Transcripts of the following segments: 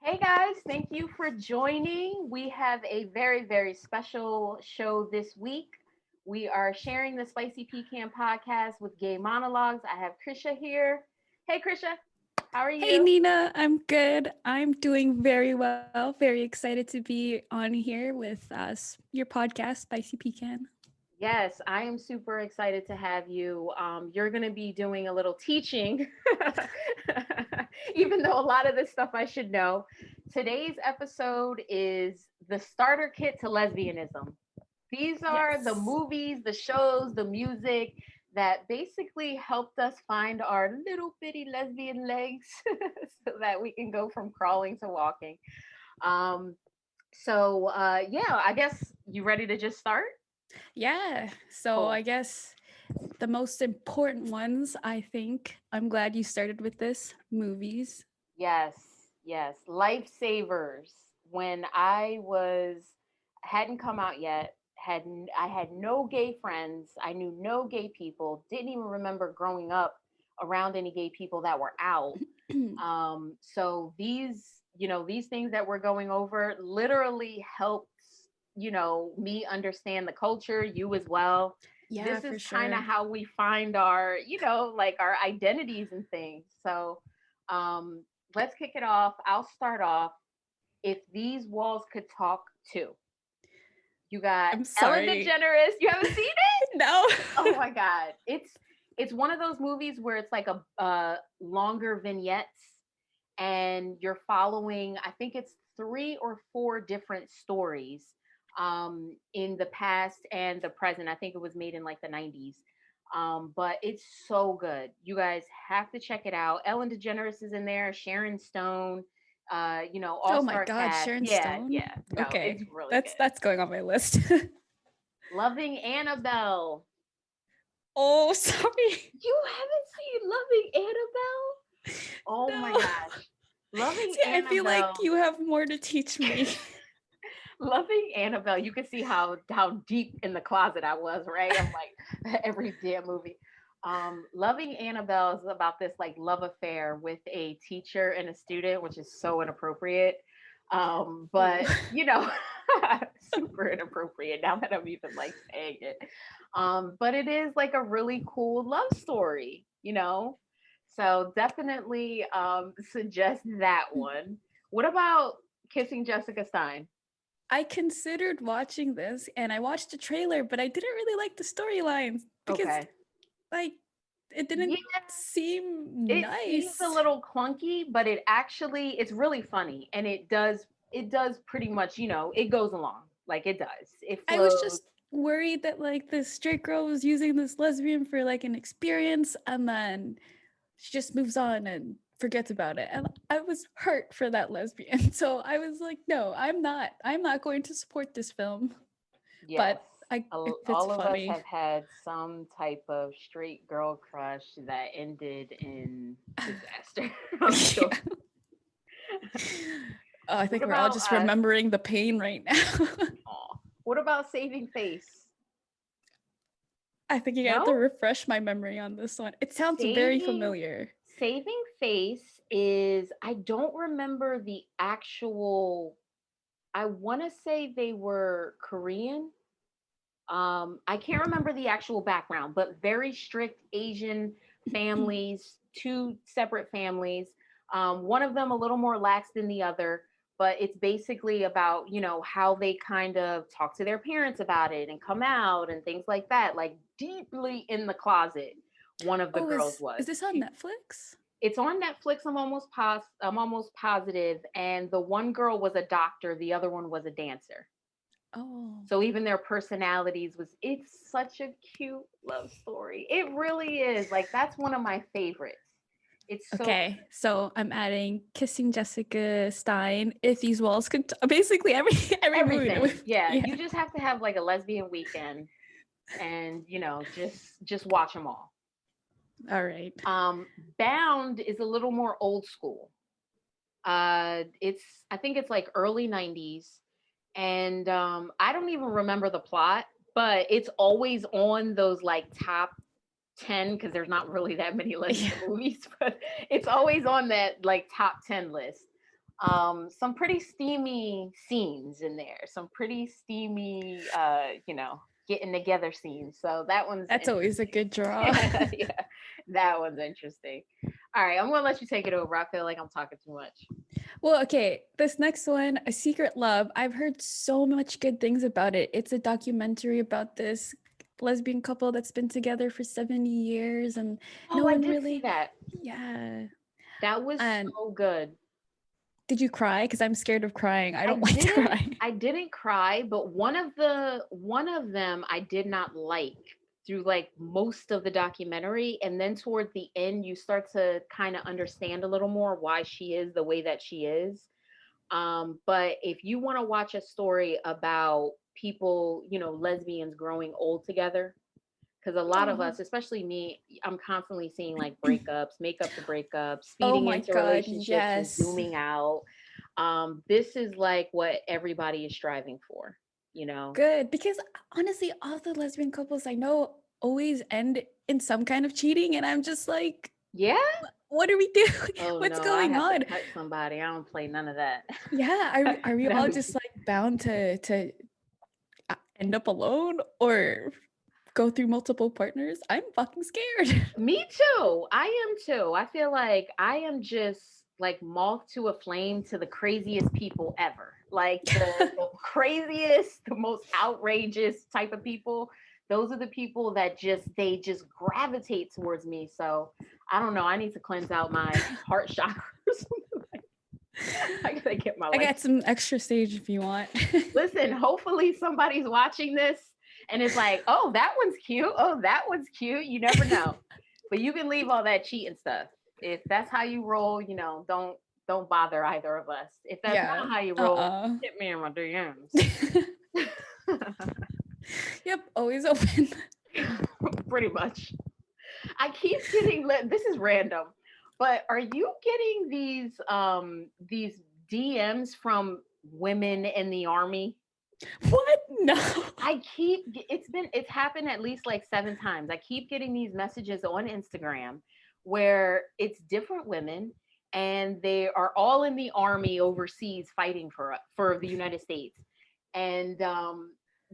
Hey guys, thank you for joining. We have a very, very special show this week. We are sharing the Spicy Pecan podcast with Gay Monologues. I have Krisha here. Hey Krisha, how are Hey you? Nina, I'm good. I'm doing very well. Very excited to be on here with us, your podcast, Spicy Pecan. Yes, I am super excited to have you. You're going to be doing a little teaching, even though a lot of this stuff I should know. Today's episode is the starter kit to lesbianism. These are the Yes. movies, the shows, the music that basically helped us find our little bitty lesbian legs so that we can go from crawling to walking. Um, yeah, I guess you ready to just start? Yeah. So Cool. I guess the most important ones, I think, I'm glad you started with this movies. Yes, yes. Lifesavers. When I was hadn't come out yet, I had no gay friends. I knew no gay people. Didn't even remember growing up around any gay people that were out. So these things that we're going over literally helps, me understand the culture, you as well. Yeah, This for is kind of sure. how we find our, like our identities and things. So, um, let's kick it off. I'll start off. If these walls could talk too, you got I'm Ellen sorry. DeGeneres. You haven't seen it? No. Oh my god, it's one of those movies where it's like a longer vignettes, and you're following. I think it's three or four different stories in the past and the present. I think it was made in like the 90s. But it's so good. You guys have to check it out. Ellen DeGeneres is in there, Sharon Stone, Oh my all-star God, cast. Sharon Yeah, Stone. yeah. No, it's Okay. really That's good. that's going on my list. Loving Annabelle. Oh, sorry. You haven't seen Loving Annabelle? Oh my No. gosh. Loving See, I feel like Annabelle. you have more to teach me. Loving Annabelle. You can see how deep in the closet I was, right? I'm like every damn movie. Loving Annabelle is about this like love affair with a teacher and a student, which is so inappropriate. Ooh. But super inappropriate now that I'm even like saying it. But it is like a really cool love story. So definitely suggest that one. What about Kissing Jessica Stein? I considered watching this and I watched the trailer, but I didn't really like the storylines because Okay. like it didn't Yeah, seem it seems a nice. little clunky, but it's really funny, and it does pretty much, it goes along. Like it does. It I was flows. just worried that like this straight girl was using this lesbian for like an experience and then she just moves on and forgets about it. And I was hurt for that lesbian. So I was like, no, I'm not going to support this film. Yes. But I if it's All of us funny. have had some type of straight girl crush that ended in disaster. I'm sure. Yeah. Oh, I What think we're all about just remembering the pain right now. what about Saving Face? I think you have No? to refresh my memory on this one. It sounds very Saving familiar. Saving Face is, I don't remember the actual. I want to say they were Korean. I can't remember the actual background, but very strict Asian families, two separate families. One of them a little more lax than the other, but it's basically about, how they kind of talk to their parents about it and come out and things like that, like deeply in the closet. One of the Oh, girls is was. this on Netflix? It's on Netflix. I'm almost positive. And the one girl was a doctor. The other one was a dancer. Oh. So even their personalities it's such a cute love story. It really is. Like that's one of my favorites. It's so Okay, so I'm adding Kissing Jessica Stein. If these walls could basically every movie that everything. we've Yeah, yeah. you just have to have like a lesbian weekend and just watch them all. All right. Um Bound is a little more old school. It's I think it's like early 90s, and I don't even remember the plot, but it's always on those like top 10 because there's not really that many Yeah. lesbian movies, but it's always on that like top 10 list. Some pretty steamy scenes in there, some pretty steamy getting together scenes, so that one's That's always a interesting. good draw. Yeah, that one's interesting. All right, I'm gonna let you take it over. I feel like I'm talking too much. Well, okay, this next one, A Secret Love. I've heard so much good things about it. It's a documentary about this lesbian couple that's been together for 70 years and no Oh, I one did see really, that. yeah. That was And so good. did you cry? Because I'm scared of crying. I I don't like to didn't cry. I didn't cry, but one of them I did not like through like most of the documentary, and then toward the end you start to kind of understand a little more why she is the way that she is. But if you want to watch a story about people, lesbians growing old together, because a lot of Oh, us, especially me, I'm constantly seeing like breakups, make up the breakups, oh speeding my into God, relationships and yes. zooming out. This is like what everybody is striving for, you know? Good. Because honestly, all the lesbian couples I know always end in some kind of cheating. And I'm just like, Yeah. what are we doing? Oh What's no, I going have to on? cut somebody. I don't play none of that. Yeah, are we all No. just like bound to end up alone or go through multiple partners? I'm fucking scared. Me too. I am too. I feel like I am just like moth to a flame to the craziest people ever. Like the craziest, the most outrageous type of people. Those are the people that they just gravitate towards me. So I don't know. I need to cleanse out my heart chakras. I gotta get my I life. got some extra stage if you want. Listen, hopefully somebody's watching this and it's like, oh, that one's cute. Oh, that one's cute. You never know. But you can leave all that cheating stuff. If that's how you roll, don't bother either of us. If that's Yeah. not how you roll, Uh-uh. hit me in my DMs. Yep, always open. Pretty much. I keep getting this is random, but are you getting these DMs from women in the army? What? No. It's happened at least like 7 times. I keep getting these messages on Instagram where it's different women and they are all in the army overseas fighting for the United States. And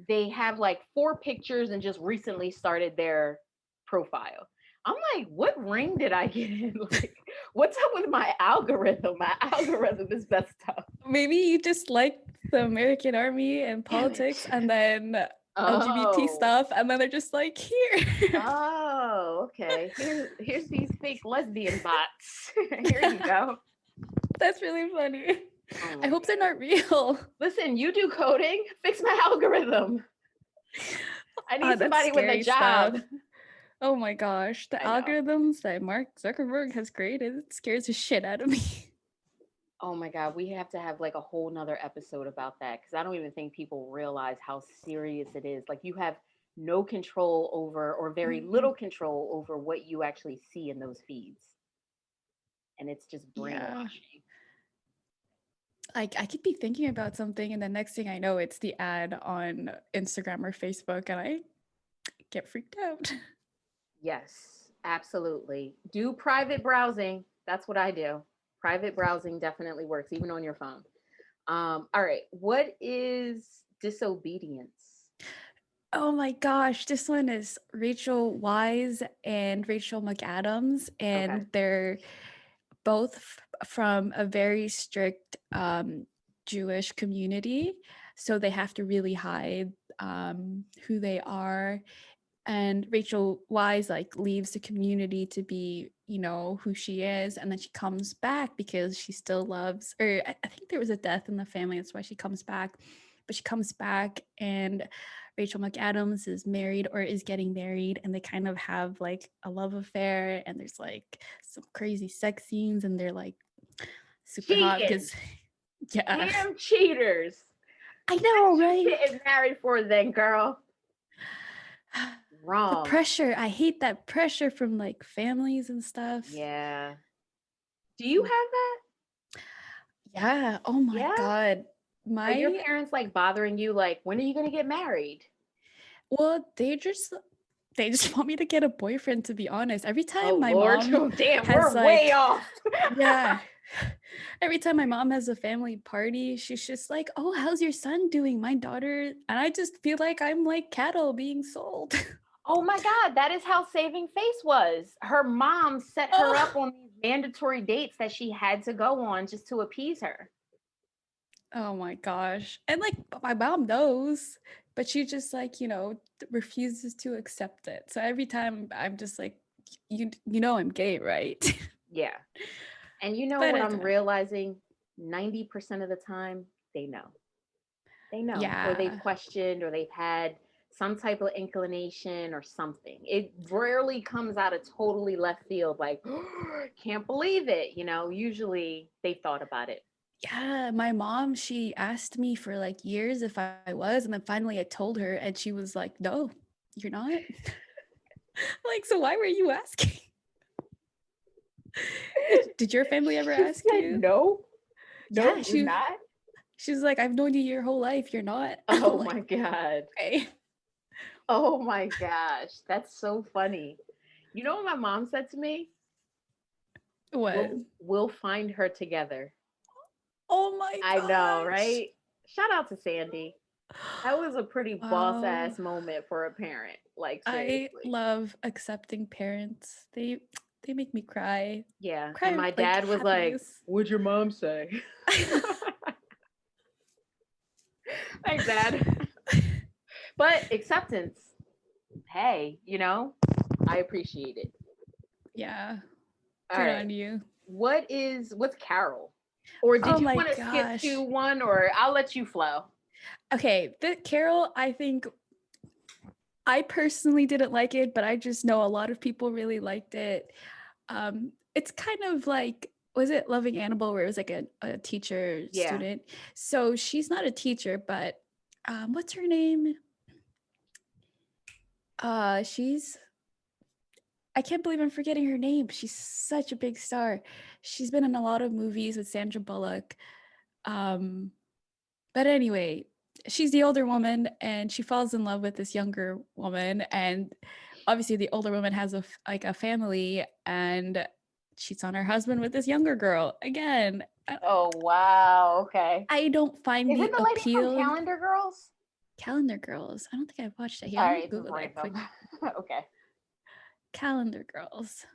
they have like 4 pictures and just recently started their profile. I'm like, what ring did I get in? Like, what's up with my algorithm? My algorithm is messed up. Maybe you just like the American army and politics and then LGBT Oh. stuff, and then they're just like, here. Oh, okay. Here's these fake lesbian bots. Here you go. That's really funny. Oh I hope they're not real. Listen, you do coding. Fix my algorithm. I need That's somebody with a scary job. stuff. Oh my gosh, the algorithms that Mark Zuckerberg has created, it scares the shit out of me. Oh my God, we have to have like a whole nother episode about that because I don't even think people realize how serious it is. Like you have no control over, or very little control over what you actually see in those feeds. And it's just brainwashing. Yeah. Like I could be thinking about something and the next thing I know it's the ad on Instagram or Facebook and I get freaked out. Yes, absolutely. Do private browsing. That's what I do. Private browsing definitely works, even on your phone. All right. What is disobedience? Oh my gosh, this one is Rachel Wise and Rachel McAdams, and Okay. they're both from a very strict Jewish community. So they have to really hide who they are. And Rachel Wise like leaves the community to be, who she is, and then she comes back because she still loves, or I think there was a death in the family, that's why she comes back. But she comes back and Rachel McAdams is married or is getting married, and they kind of have like a love affair, and there's like some crazy sex scenes, and they're like super hot Cheating. because yeah. Damn cheaters. I know, What you right? getting married for then, girl? The Wrong. pressure, I hate that pressure from like families and stuff. Yeah. Do you have that? Yeah. Oh my Yeah. God. Are your parents like bothering you? Like, when are you gonna get married? Well, they just want me to get a boyfriend, to be honest. Every Oh time my Lord. mom Damn, has we're way like, off. yeah. every time my mom has a family party, she's just like, "Oh, how's your son doing? My daughter," and I just feel like I'm like cattle being sold. Oh my God, that is how Saving Face was. Her mom set her up Oh. on these mandatory dates that she had to go on just to appease her. Oh my gosh. And like my mom knows, but she just like, refuses to accept it. So every time I'm just like, you know I'm gay, right? Yeah. And you know But what I I'm don't. realizing? 90% of the time, they know. They know, or they've Yeah. questioned, or they've had some type of inclination or something. It rarely comes out of totally left field, like, can't believe it. Usually they've thought about it. Yeah, my mom, she asked me for like years if I was, and then finally I told her, and she was like, "No, you're not." Like, so why were you asking? Did your family ever She ask said, you? no, no, Yeah, you're not. she's like, "I've known you your whole life. You're not." I'm Oh like, my God. okay. Oh my gosh. That's so funny. You know what my mom said to me? What? We'll find her together. Oh my I know, gosh. right? Shout out to Sandy. That was a pretty boss Wow. ass moment for a parent. Like, I seriously. love accepting parents. They make me cry. Yeah. Cry And of my like dad was like, happiness. what'd your mom say? Thanks, Dad. But acceptance, hey, I appreciate it. Yeah. All Good right. on you. What's Carol? Or did Oh you my want to skip to gosh. one, or I'll let you flow? Okay, the Carol, I think I personally didn't like it, but I just know a lot of people really liked it. It's kind of like, was it Loving Annabelle, where it was like a teacher Yeah. student? So she's not a teacher, but what's her name? She's I can't believe I'm forgetting her name. She's such a big star. She's been in a lot of movies with Sandra Bullock. Um, but anyway, she's the older woman and she falls in love with this younger woman. And obviously, the older woman has a family and cheats on her husband with this younger girl again. Oh, wow. Okay. I don't find Is it the the lady from appeal in Calendar Girls? Calendar Girls. I don't think I've watched that. Here, let me Sorry, this is Google that random. quick. Okay. Calendar Girls.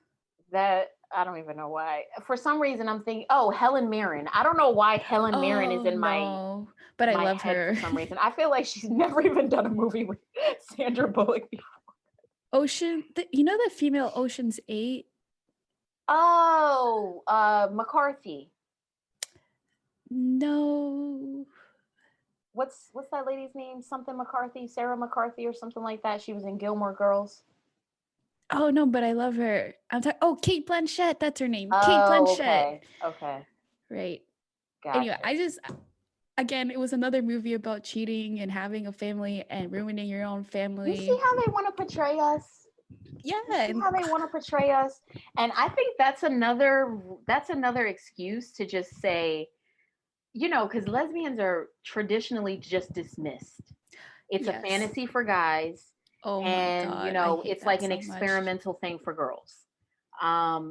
That I don't even know why. For some reason, I'm thinking, oh, Helen Mirren. I don't know why Helen Mirren is Oh in my no, but I my love head for her. some reason. I feel like she's never even done a movie with Sandra Bullock before. You know the female Ocean's 8? Oh, McCarthy. No. What's that lady's name? Something McCarthy, Sarah McCarthy, or something like that. She was in Gilmore Girls. Oh no, but I love her. I'm talking. Oh, Kate Blanchett. That's her name. Kate Oh, Blanchett. okay, okay, Right. Anyway, gotcha. again, it was another movie about cheating and having a family and ruining your own You see family. how they want to portray us? Yeah. You see how they want to portray us? And I think that's another excuse to just say, because lesbians are traditionally just dismissed. It's a Yes. fantasy for guys, Oh my and God, I hate it's like that an so much. experimental thing for girls.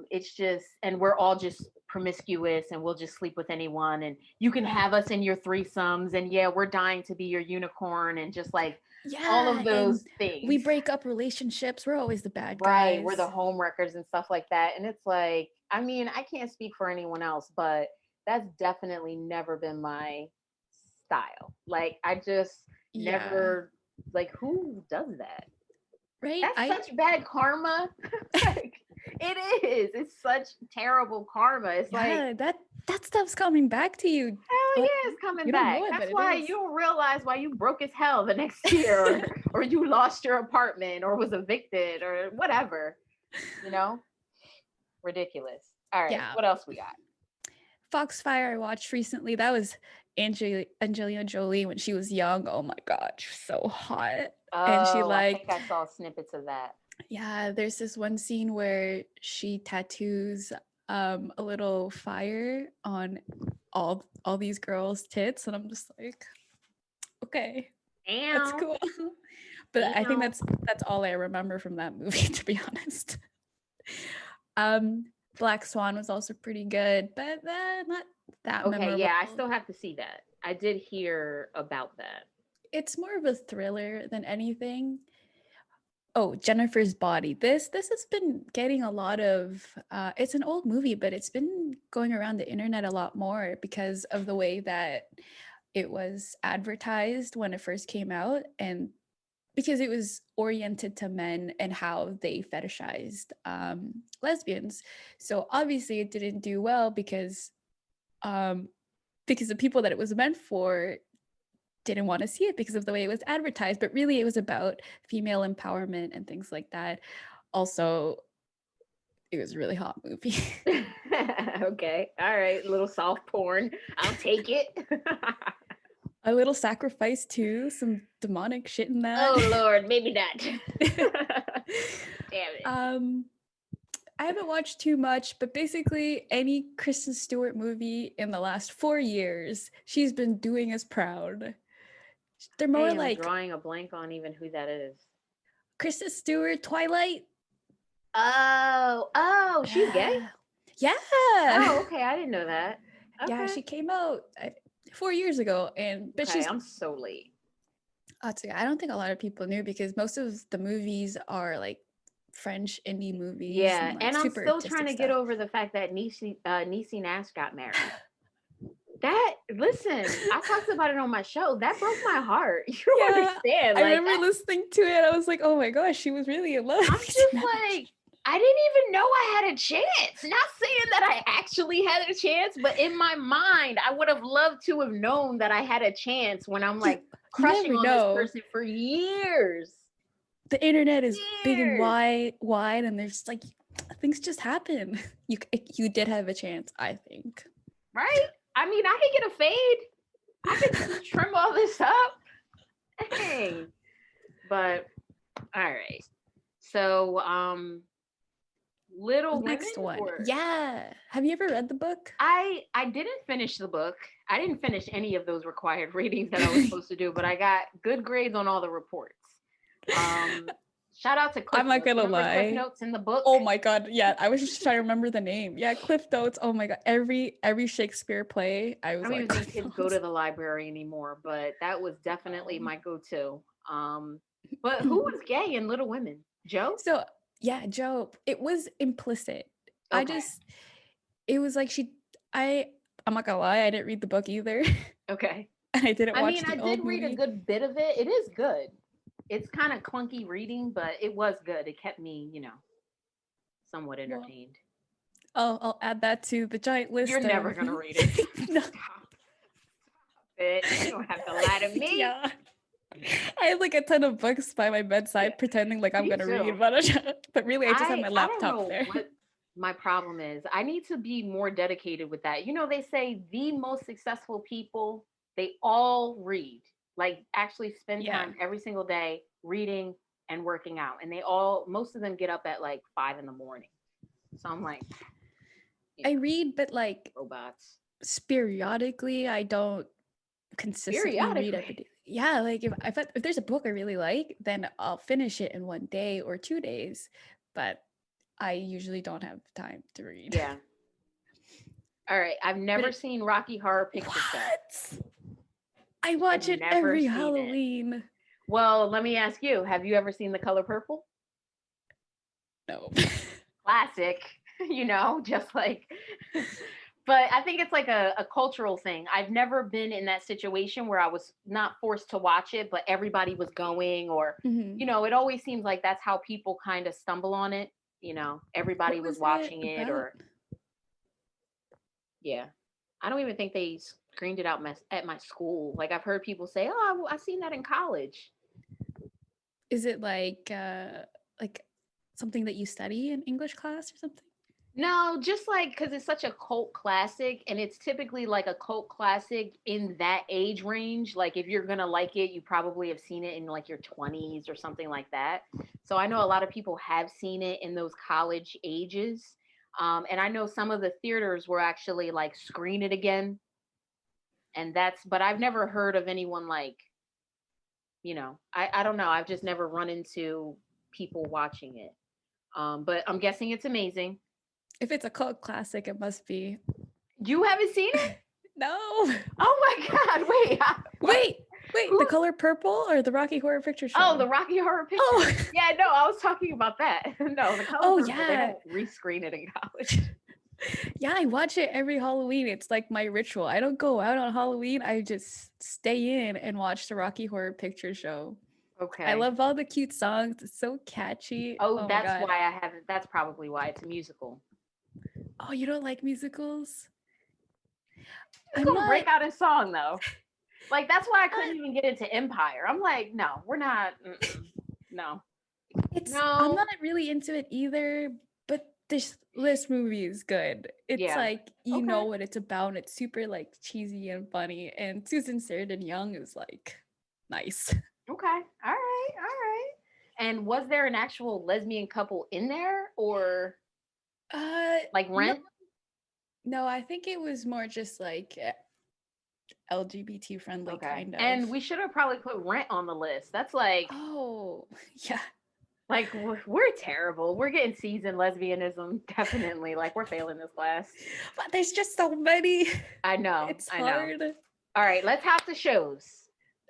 It's just, and we're all just promiscuous, and we'll just sleep with anyone, and you can have us in your threesomes, and yeah, we're dying to be your unicorn, and just like all of Yeah, and those we things. break up relationships. We're always the bad Right, we're the guys. home wreckers and stuff like that. And it's like, I mean, I can't speak for anyone else, but that's definitely never been my style. Like, I just Yeah. never, like, who does that? Right? That's such bad karma. Like, it is. It's such terrible karma. It's like, Yeah, that stuff's coming back to you. hell Like, yeah, it's coming you don't back. know it, but That's it why you is. don't realize why you broke as hell the next year, or you lost your apartment, or was evicted, or whatever. You know? Ridiculous. All right, Yeah. what else we got? Foxfire I watched recently. That was Angelina Jolie when she was young. Oh my god, she's so hot. And she Oh, I think like, I saw snippets of that. yeah, there's this one scene where she tattoos a little fire on all these girls' tits, and I'm just like, okay, that's Damn. cool. But I think Damn. that's all I remember from that movie, to be honest. Um, Black Swan was also pretty good, but not that Okay, memorable. yeah, I still have to see that. I did hear about that. It's more of a thriller than anything. Oh, Jennifer's Body. This has been getting a lot of it's an old movie, but it's been going around the internet a lot more because of the way that it was advertised when it first came out, and because it was oriented to men and how they fetishized lesbians. So obviously it didn't do well because the people that it was meant for didn't want to see it because of the way it was advertised, but really it was about female empowerment and things like that. Also, it was a really hot movie. Okay, all right, little soft porn. I'll take it. A little sacrifice too, some demonic shit in that. Oh Lord, maybe not. Damn it. I haven't watched too much, but basically any Kristen Stewart movie in the last 4 years, she's been doing us proud. They're more I am like drawing a blank on even who that is. Kristen Stewart, Twilight. Oh, she's gay? Yeah. Oh, okay, I didn't know that. Okay. Yeah, she came out 4 years ago, but Okay, she's. I'm so late. I don't think a lot of people knew because most of the movies are like French indie movies. Yeah, like, and I'm super still trying to artistic get stuff. over the fact that Niecy Nash got married. Listen, I talked about it on my show. That broke my heart. You don't understand. I remember listening to it. I was like, oh my gosh, she was really in love. I'm just like, I didn't even know I had a chance. Not saying that I actually had a chance, but in my mind, I would have loved to have known that I had a chance when I'm like crushing on this person for years. The internet is big and wide, and there's like things just happen. You did have a chance, I think. Right? I mean, I could get a fade. I could trim all this up. Dang. But all right. So, Little Women. Next one. Yeah. Have you ever read the book? I didn't finish the book. I didn't finish any of those required readings that I was supposed to do, but I got good grades on all the reports. Shout out to Cliff I'm not gonna lie. Cliff Notes in the book. Oh my god, yeah. I was just trying to remember the name. Yeah, Cliff Notes. Oh my god, every Shakespeare play, I was I don't like, even think kids go to the library anymore, but that was definitely my go-to. But who was gay in Little Women? Joe? So yeah, Joe. It was implicit. Okay. It was like I'm not gonna lie, I didn't read the book either. Okay. And I didn't watch the I old did read movie. a good bit of it. It is good. It's kind of clunky reading, but it was good. It kept me, somewhat entertained. Well, I'll add that to the giant list. You're never gonna read it. No. Stop it. You don't have to lie to me. Yeah. I have like a ton of books by my bedside pretending like I'm gonna read, but really I just have my laptop I don't know there. What my problem is. I need to be more dedicated with that. They say the most successful people, they all read. Like actually spend time every single day reading and working out. And most of them get up at like 5 a.m. So I'm like, I read, but like robots. Periodically, I don't consistently read every day. Yeah, like if there's a book I really like, then I'll finish it in 1 day or 2 days. But I usually don't have time to read. Yeah. All right. I've never seen Rocky Horror Picture Show. I watch it every Halloween. Well, let me ask you, have you ever seen The Color Purple? No. Classic, just like, but I think it's like a cultural thing. I've never been in that situation where I was not forced to watch it, but everybody was going or, it always seems like that's how people kind of stumble on it. Everybody was watching it or, yeah. I don't even think they screened it out at my school. Like I've heard people say, "Oh, I seen that in college." Is it like something that you study in English class or something? No, just like because it's such a cult classic, and it's typically like a cult classic in that age range. Like if you're gonna like it, you probably have seen it in like your 20s or something like that. So I know a lot of people have seen it in those college ages. And I know some of the theaters were actually like screen it again. And but I've never heard of anyone like, I don't know. I've just never run into people watching it. But I'm guessing it's amazing. If it's a cult classic, it must be. You haven't seen it? No. Oh my God! Wait, Wait, who? The Color Purple or the Rocky Horror Picture Show? Oh, the Rocky Horror Picture. Oh, Yeah, no, I was talking about that. No, the Color oh Purple. They yeah. don't rescreen it in college. Yeah, I watch it every Halloween. It's like my ritual. I don't go out on Halloween. I just stay in and watch the Rocky Horror Picture Show. I Okay. love all the cute songs. It's so catchy. Oh, Oh my that's god. why I haven't. That's probably why it's a musical. Oh, you don't like musicals? It's I'm gonna not. break out in song though. Like that's why I couldn't even get into Empire. I'm like, no, we're not. No, I'm no. not really into it either, but this movie is good. It's Yeah. like you Okay. know what it's about. It's super like cheesy and funny, and Susan Sarandon Young is like nice. Okay. All right. All right. And was there an actual lesbian couple in there, or like No, Rent? no, I think it was more just like LGBT friendly Okay. kind of. And we should have probably put Rent on the list. That's Oh, yeah. like we're terrible. We're getting C's in lesbianism. Definitely. Like we're failing this class. But there's just so many. I know. It's I know. hard. All right. Let's have the shows.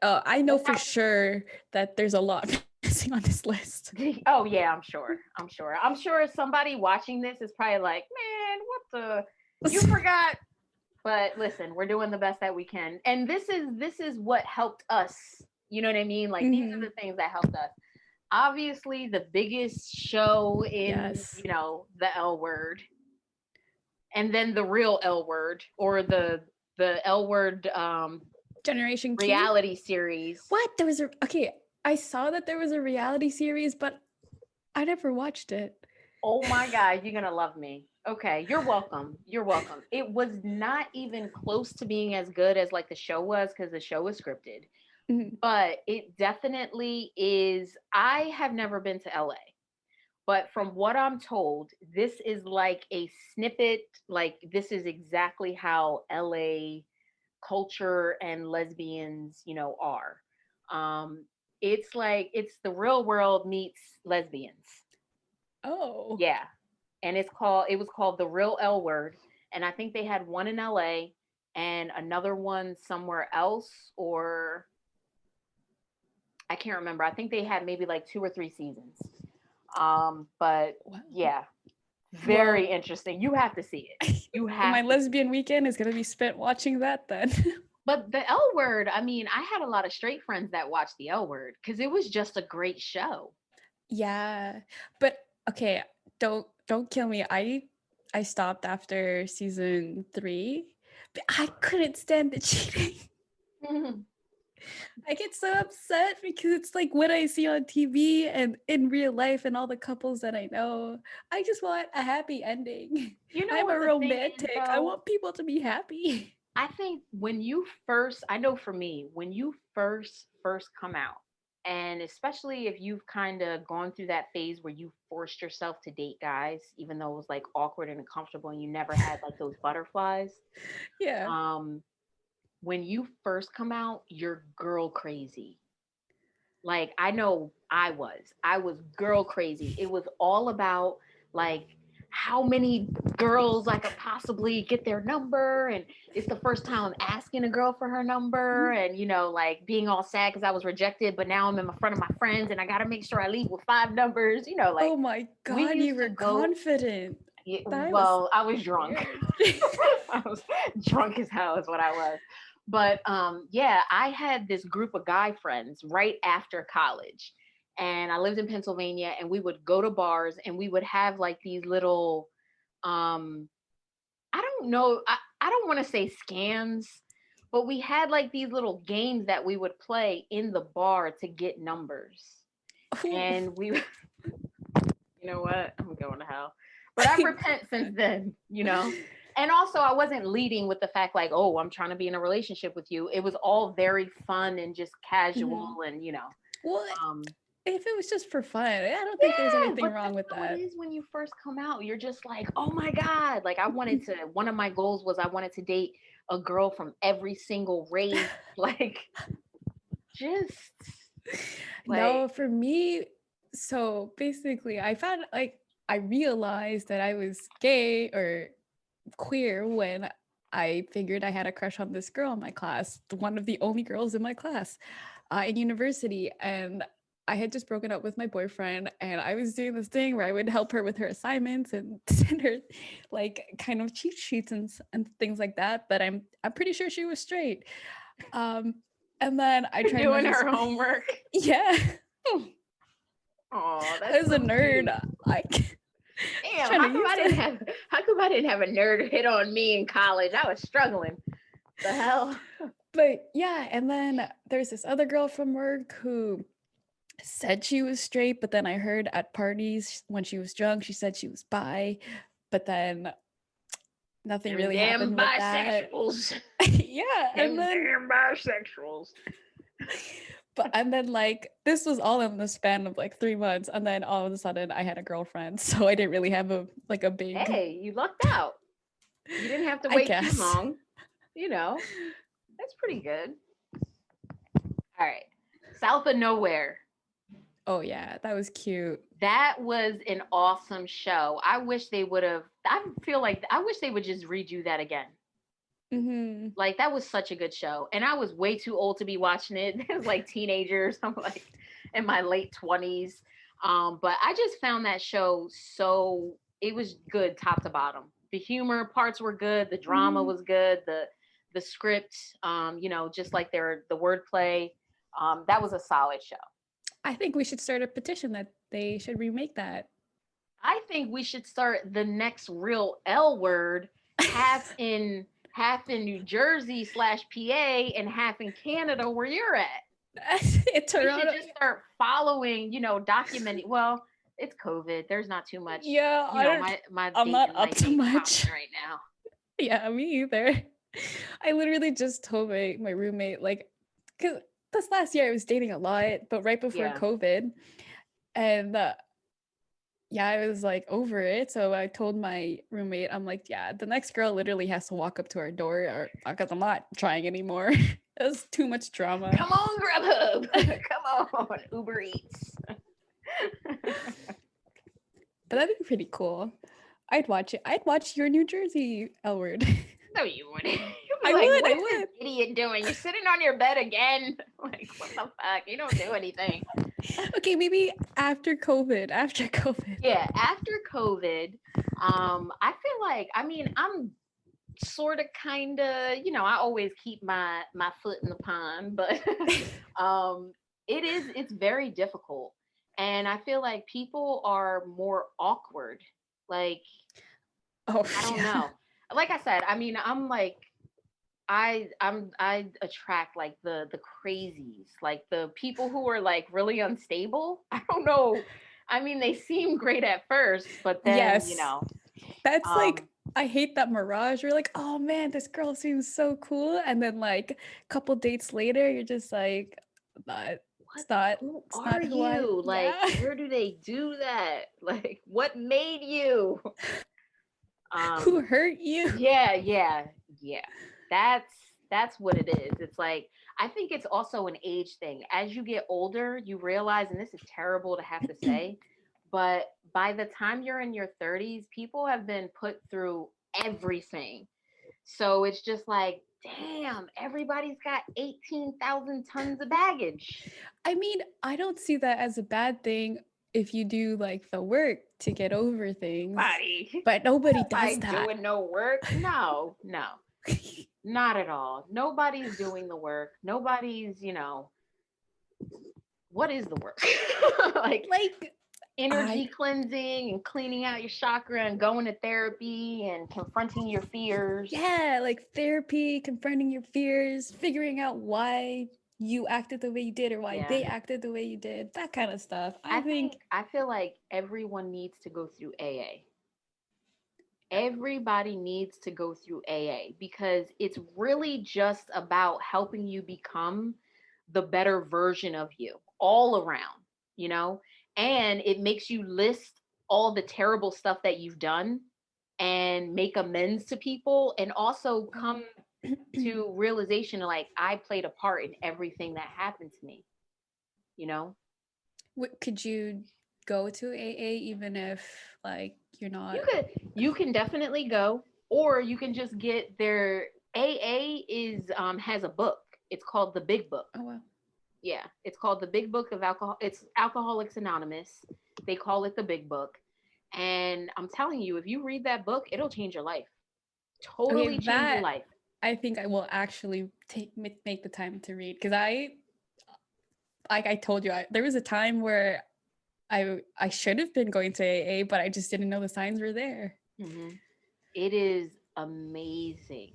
Oh, I know Let's for have- sure that there's a lot missing on this list. Oh yeah, I'm sure. I'm sure somebody watching this is probably like, man, what the you forgot. But listen, we're doing the best that we can. And this is what helped us. You know what I mean? Like these are the things that helped us. Obviously, the biggest show in, you know, the L Word. And then the real L Word, or the L Word Generation Q? reality series. What? There was okay, I saw that there was a reality series, but I never watched it. Oh my God, you're gonna love me. Okay, you're welcome. You're welcome. It was not even close to being as good as like the show was, because the show was scripted. But it definitely is. I have never been to LA, but from what I'm told, this is like a snippet. Like this is exactly how LA culture and lesbians, you know, are. It's like it's the real world meets lesbians. Oh. Yeah. And it was called The Real L Word. And I think they had one in LA and another one somewhere else, or I can't remember. I think they had maybe like 2 or 3 seasons. But wow. Yeah, very interesting. You have to see it. You have my lesbian weekend is gonna be spent watching that then. But the L Word, I mean, I had a lot of straight friends that watched the L Word because it was just a great show. Yeah, but okay, don't kill me. I stopped after season 3, but I couldn't stand the cheating. I get so upset because it's like what I see on TV and in real life and all the couples that I know. I just want a happy ending. You know, I'm what a the thing is, romantic. though? I want people to be happy. I think when you first, I know for me, when you first come out, and especially if you've kind of gone through that phase where you forced yourself to date guys, even though it was like awkward and uncomfortable and you never had like those butterflies. Yeah. When you first come out, you're girl crazy. Like I know I was girl crazy. It was all about like how many girls I could possibly get their number, and it's the first time I'm asking a girl for her number, and you know, like being all sad because I was rejected, but now I'm in front of my friends and I got to make sure I leave with 5 numbers, you know, like oh my god, you were confident. Yeah, well, I was drunk. I was drunk as hell is what I was. But yeah, I had this group of guy friends right after college. And I lived in Pennsylvania, and we would go to bars and we would have like these little I don't know, I don't want to say scams, but we had like these little games that we would play in the bar to get numbers. And we you know what? I'm going to hell. But I repent since then, you know. And also I wasn't leading with the fact like, oh, I'm trying to be in a relationship with you. It was all very fun and just casual and, you know. Well, if it was just for fun, I don't think there's anything wrong with that. It is when you first come out, you're just like, oh my God. Like one of my goals was I wanted to date a girl from every single race. Like just like, no, for me, so basically I realized that I was gay or queer when I figured I had a crush on this girl in my class, one of the only girls in my class in university. And I had just broken up with my boyfriend, and I was doing this thing where I would help her with her assignments and send her like kind of cheat sheets and things like that. But I'm pretty sure she was straight. Um, and then I tried Doing messaging. her homework. Yeah. Oh, I that's was so a nerd. cute. I Damn, trying to use that. how come I didn't have a nerd hit on me in college? I was struggling. The hell? But yeah, and then there's this other girl from work who said she was straight, but then I heard at parties when she was drunk, she said she was bi, but then nothing Them really damn happened with that. bisexuals. Yeah, and Them then damn bisexuals. and then like this was all in the span of like 3 months, and then all of a sudden I had a girlfriend, so I didn't really have a big, Hey, you lucked out. You didn't have to I wait too guess. long. You know, that's pretty good. All right. South of Nowhere. Oh yeah, that was cute. That was an awesome show. I wish they would have. I feel like I wish they would just redo that again. Mm-hmm. Like that was such a good show, and I was way too old to be watching it. It was like teenagers. I'm like in my late 20s. But I just found that show so it was good top to bottom. The humor parts were good. The drama Mm-hmm. was good. The script, just like the wordplay. That was a solid show. I think we should start a petition that they should remake that. I think we should start the next real L word half in New Jersey / PA and half in Canada where you're at. In We should Toronto. just start following, documenting. Well, it's COVID. There's not too much. Yeah, I don't. My I'm not Dayton up life to ain't much. popping right now. Yeah, me either. I literally just told my roommate like, because this last year I was dating a lot, but right before Yeah. COVID, and yeah, I was like over it. So I told my roommate, I'm like, yeah, the next girl literally has to walk up to our door, or because I'm not trying anymore. It was too much drama. Come on, Grubhub. Come on, Uber Eats. But that'd be pretty cool. I'd watch it. I'd watch your New Jersey L word. No, you wouldn't. You'd be I like, would. what's this idiot doing? You're sitting on your bed again. Like, what the fuck? You don't do anything. Okay, maybe after COVID. After COVID. Yeah, after COVID, I feel like I'm sort of kind of, I always keep my foot in the pond, but it's very difficult. And I feel like people are more awkward. Like, Oh, I don't yeah. know. Like I said, I'm like I attract like the crazies, like the people who are like really unstable. I don't know. They seem great at first, but then, Yes. That's like, um I hate that mirage. You're like, oh man, this girl seems so cool. And then like a couple dates later, you're just like, who it's are not who I, you? Like, yeah. where do they do that? Like, what made you? Who Um, hurt you? yeah. That's what it is. It's like I think it's also an age thing. As you get older, you realize, and this is terrible to have to say, but by the time you're in your 30s, people have been put through everything. So it's just like, damn, everybody's got 18,000 tons of baggage. I mean, I don't see that as a bad thing if you do like the work to get over things, Buddy, but nobody does nobody that. doing no work. No, not at all. Nobody's doing the work. Nobody's, what is the work? Like energy cleansing and cleaning out your chakra and going to therapy and confronting your fears. Yeah, like therapy, confronting your fears, figuring out why you acted the way you did or why Yeah. they acted the way you did, that kind of stuff. I feel like everyone needs to go through AA. Everybody needs to go through AA because it's really just about helping you become the better version of you all around, you know? And it makes you list all the terrible stuff that you've done and make amends to people and also come to realization of like I played a part in everything that happened to me, you know? Could you go to AA even if like you're not? You can definitely go. or you can just get their AA is has a book. It's called The Big Book. Oh wow. Yeah, it's called The Big Book of Alcohol. It's Alcoholics Anonymous. They call it The Big Book. And I'm telling you, if you read that book, it'll change your life. Okay, Totally change your that life. I think I will actually make the time to read, because like I told you, there was a time where I should have been going to AA, but I just didn't know the signs were there. Mm-hmm. It is amazing.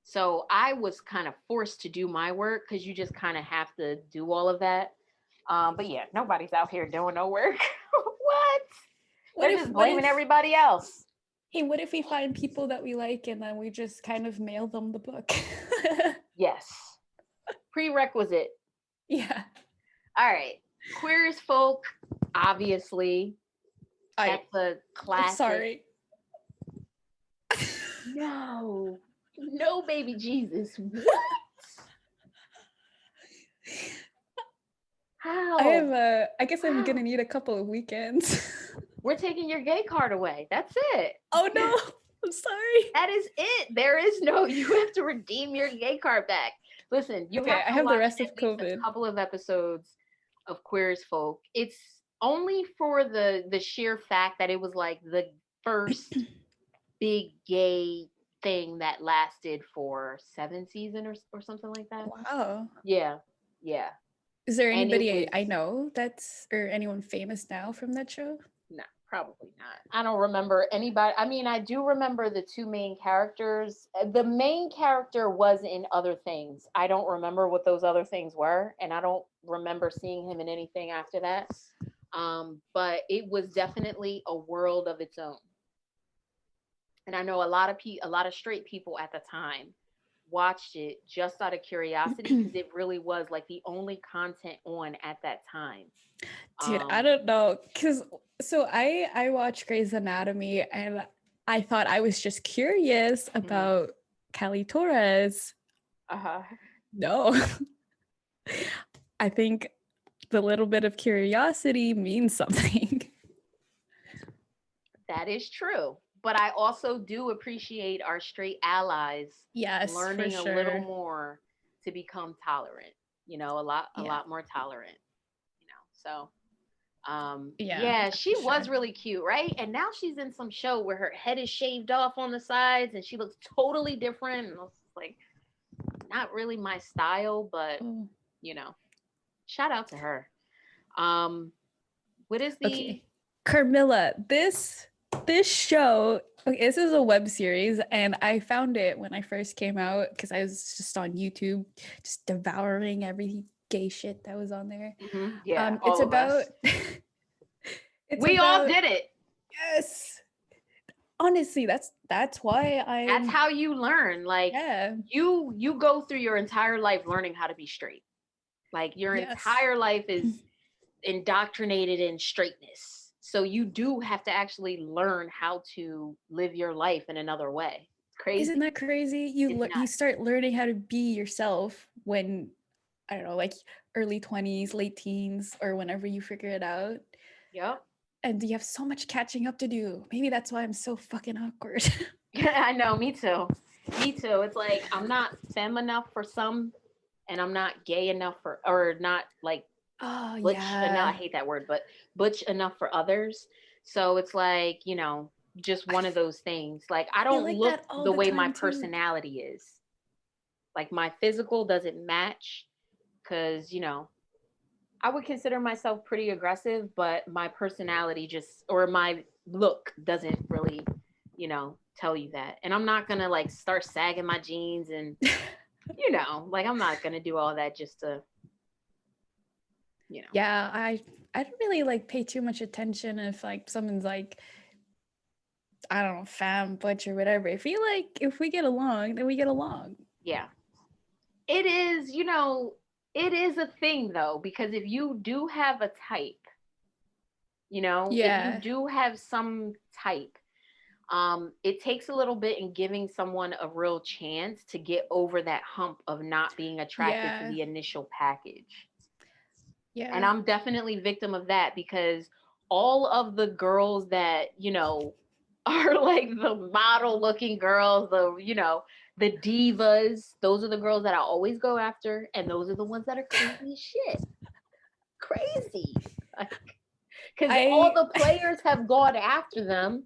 So I was kind of forced to do my work because you just kind of have to do all of that. But yeah, nobody's out here doing no work. What? They're just blaming everybody else. Hey, what if we find people that we like and then we just kind of mail them the book? Yes. Prerequisite. Yeah. All right. Queer as Folk, obviously. That's a classic. I'm sorry. No. No, baby Jesus. What? How? I guess I'm gonna need a couple of weekends. We're taking your gay card away. That's it. Oh no. I'm sorry. That is it. There is no, you have to redeem your gay card back. Listen, you have to I have the watch rest of at least COVID. a couple of episodes of Queer as Folk. It's only for the sheer fact that it was like the first big gay thing that lasted for 7 seasons or something like that. Wow. Yeah. Yeah. Is there anybody I know or anyone famous now from that show? No, probably not. I don't remember anybody. I mean, I do remember the two main characters. The main character was in other things. I don't remember what those other things were, and I don't remember seeing him in anything after that. But it was definitely a world of its own. And I know a lot of straight people at the time watched it just out of curiosity because it really was like the only content on at that time. Dude, I don't know, because so I watched Grey's Anatomy and I thought I was just curious about Kelly Torres. No. I think the little bit of curiosity means something. That is true. But I also do appreciate our straight allies learning a little more to become tolerant, a lot more tolerant, so she was really cute, right? And now she's in some show where her head is shaved off on the sides and she looks totally different, and I was like, not really my style, but shout out to her. What is the Carmilla, this show, this is a web series, and I found it when I first came out because I was just on YouTube, just devouring every gay shit that was on there. Yeah, it's about. We all did it. Yes. Honestly, that's why that's how you learn. Like, you go through your entire life learning how to be straight. Like, your entire life is indoctrinated in straightness. So you do have to actually learn how to live your life in another way. It's crazy. Isn't that crazy? You start learning how to be yourself when, I don't know, like early 20s, late teens, or whenever you figure it out. Yep. And you have so much catching up to do. Maybe that's why I'm so fucking awkward. I know, me too. It's like, I'm not femme enough for some, and I'm not gay enough for, or not like, butch enough. I hate that word, but butch enough for others. So it's like, just one of those things. Like, I don't look the way my personality is. Like, my physical doesn't match because, I would consider myself pretty aggressive, but my personality or my look doesn't really, tell you that. And I'm not going to like start sagging my jeans and, like, I'm not going to do all that just to, Yeah, I don't really like pay too much attention if like someone's like, I don't know, femme, butch, or whatever. I feel like if we get along, then we get along. Yeah. It is, it is a thing though, because if you do have a type, if you do have some type, it takes a little bit in giving someone a real chance to get over that hump of not being attracted to the initial package. Yeah. And I'm definitely victim of that because all of the girls that, are like the model looking girls, the divas. Those are the girls that I always go after, and those are the ones that are crazy as shit. Crazy. Because all I the players have gone after them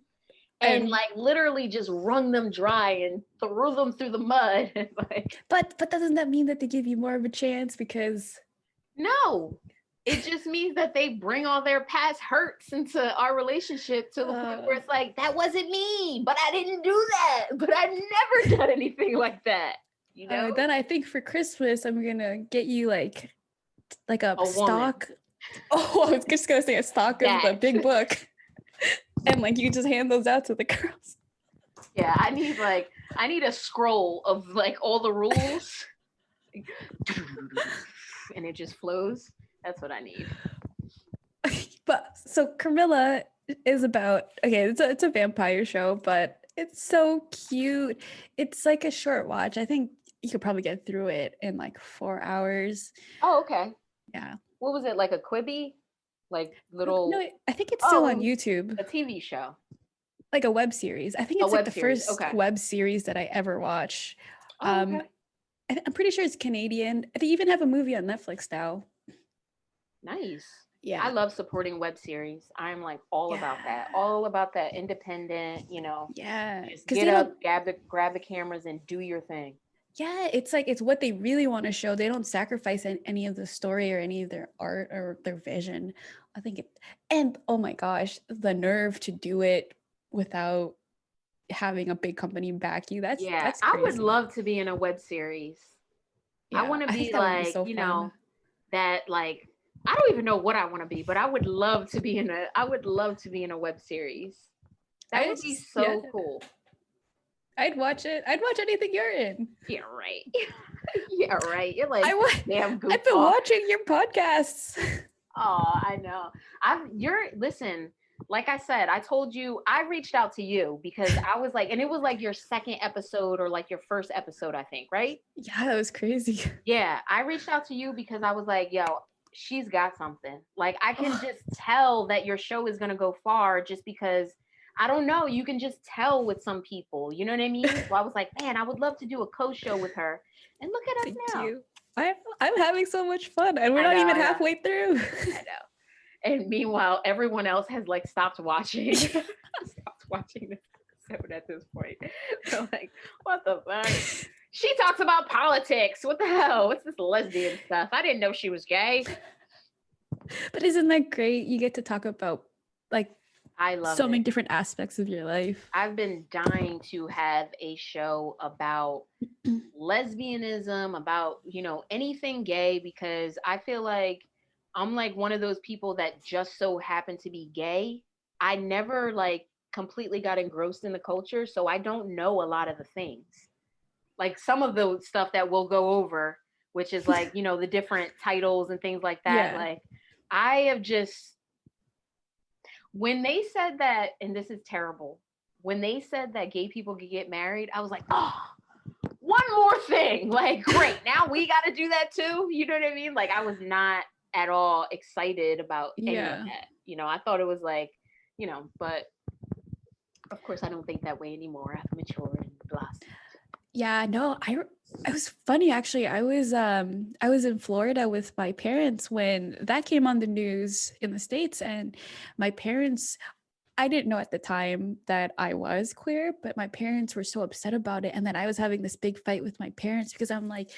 and I'm like literally just wrung them dry and threw them through the mud. but doesn't that mean that they give you more of a chance? Because No, it just means that they bring all their past hurts into our relationship to the point where it's like, that wasn't me, but I didn't do that, but I never done anything like that. Then I think for Christmas I'm gonna get you like a stock. Woman. Oh, I was just gonna say a stock of the big book, and like you just hand those out to the girls. Yeah, I need a scroll of like all the rules, and it just flows. That's what I need. But so Carmilla is about, okay, it's a vampire show, but it's so cute. It's like a short watch. I think you could probably get through it in like 4 hours. Oh, okay. Yeah. What was it, like a Quibi? Like little... No, I think it's still on YouTube. A TV show. Like a web series. I think it's like the first web series that I ever watched. Okay. I'm pretty sure it's Canadian. They even have a movie on Netflix now. Nice. Yeah. I love supporting web series. I'm like all about that. All about that independent, Yeah. Just get up, grab the cameras and do your thing. Yeah, it's like it's what they really want to show. They don't sacrifice any of the story or any of their art or their vision. I think and oh my gosh, the nerve to do it without having a big company back you. That's crazy. I would love to be in a web series. Yeah, I want to be like, so that like, I don't even know what I want to be, but I would love to be in a web series. That would be so cool. I'd watch it. I'd watch anything you're in. Yeah, right. Yeah, right. You're like, damn goofball. I've been watching your podcasts. Oh, I know. Listen, like I said, I told you, I reached out to you because I was like, and it was like your second episode or like your first episode, I think, right? Yeah, that was crazy. Yeah, I reached out to you because I was like, yo, she's got something. Like, I can just tell that your show is going to go far just because, I don't know, you can just tell with some people. You know what I mean? So I was like, man, I would love to do a co-show with her. And look at us now. Thank you. I'm having so much fun, and we're not even halfway through. I know. And meanwhile, everyone else has like stopped watching. Stopped watching this episode at this point. So like, what the fuck? She talks about politics. What the hell? What's this lesbian stuff? I didn't know she was gay. But isn't that great? You get to talk about like I love so many different aspects of your life. I've been dying to have a show about lesbianism, about, anything gay, because I feel like I'm like one of those people that just so happen to be gay. I never like completely got engrossed in the culture, so I don't know a lot of the things. Like some of the stuff that we'll go over, which is like, the different titles and things like that. Yeah. Like I have just, when they said that, and this is terrible, when they said that gay people could get married, I was like, oh, one more thing. Like, great. Now we got to do that too. You know what I mean? Like I was not at all excited about any of that. I thought it was like, but of course I don't think that way anymore. I've matured and blossomed. Yeah, no, it was funny actually. I was in Florida with my parents when that came on the news in the States, and my parents, I didn't know at the time that I was queer, but my parents were so upset about it, and then I was having this big fight with my parents because I'm like,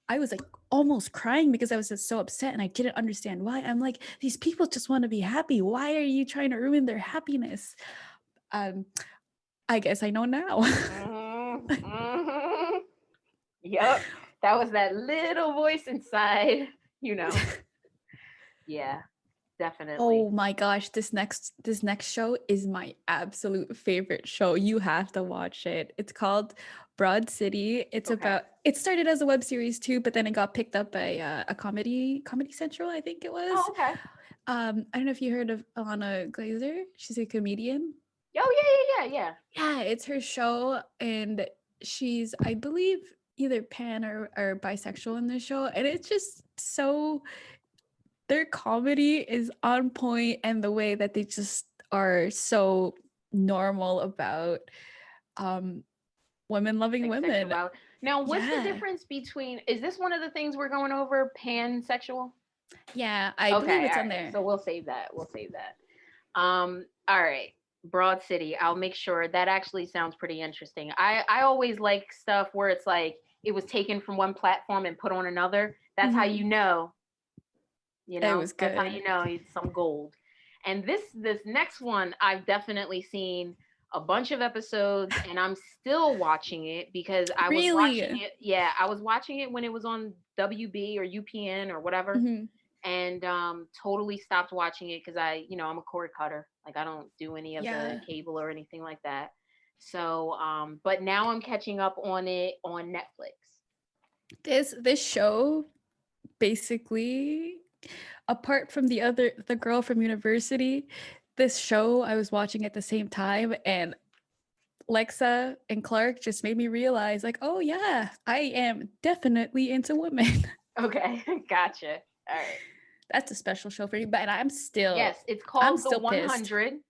I was like almost crying because I was just so upset and I didn't understand why. I'm like, these people just want to be happy. Why are you trying to ruin their happiness? I guess I know now. Mm-hmm. Yep. That was that little voice inside, Yeah, definitely. Oh my gosh, this next show is my absolute favorite show. You have to watch it. It's called Broad City. It's about, it started as a web series too, but then it got picked up by a Comedy Central, I think it was. Oh, okay. I don't know if you heard of Alana Glazer. She's a comedian. Oh, yeah. Yeah, it's her show, and she's, I believe, either pan or bisexual in the show, and it's just so, their comedy is on point, and the way that they just are so normal about women loving Like women. sexuality. Now, what's the Yeah. difference between, is this one of the things we're going over, pansexual? Yeah, I believe Okay, it's all on right. there. So we'll save that. All right. Broad City. I'll make sure that actually sounds pretty interesting. I always like stuff where it's like it was taken from one platform and put on another. That's how you know. It was That's how good. you know it's some gold. And this next one I've definitely seen a bunch of episodes and I'm still watching it because I was watching Really? it. Yeah, I was watching it when it was on WB or UPN or whatever, Mhm. and totally stopped watching it because I'm a cord cutter. Like I don't do any of the Yeah. cable or anything like that. So but now I'm catching up on it on Netflix. This show basically, apart from the girl from university, this show I was watching at the same time, and Lexa and Clark just made me realize, like, oh yeah, I am definitely into women. Okay. Gotcha. All right. That's a special show for you, but Yes, it's I'm called The still pissed. 100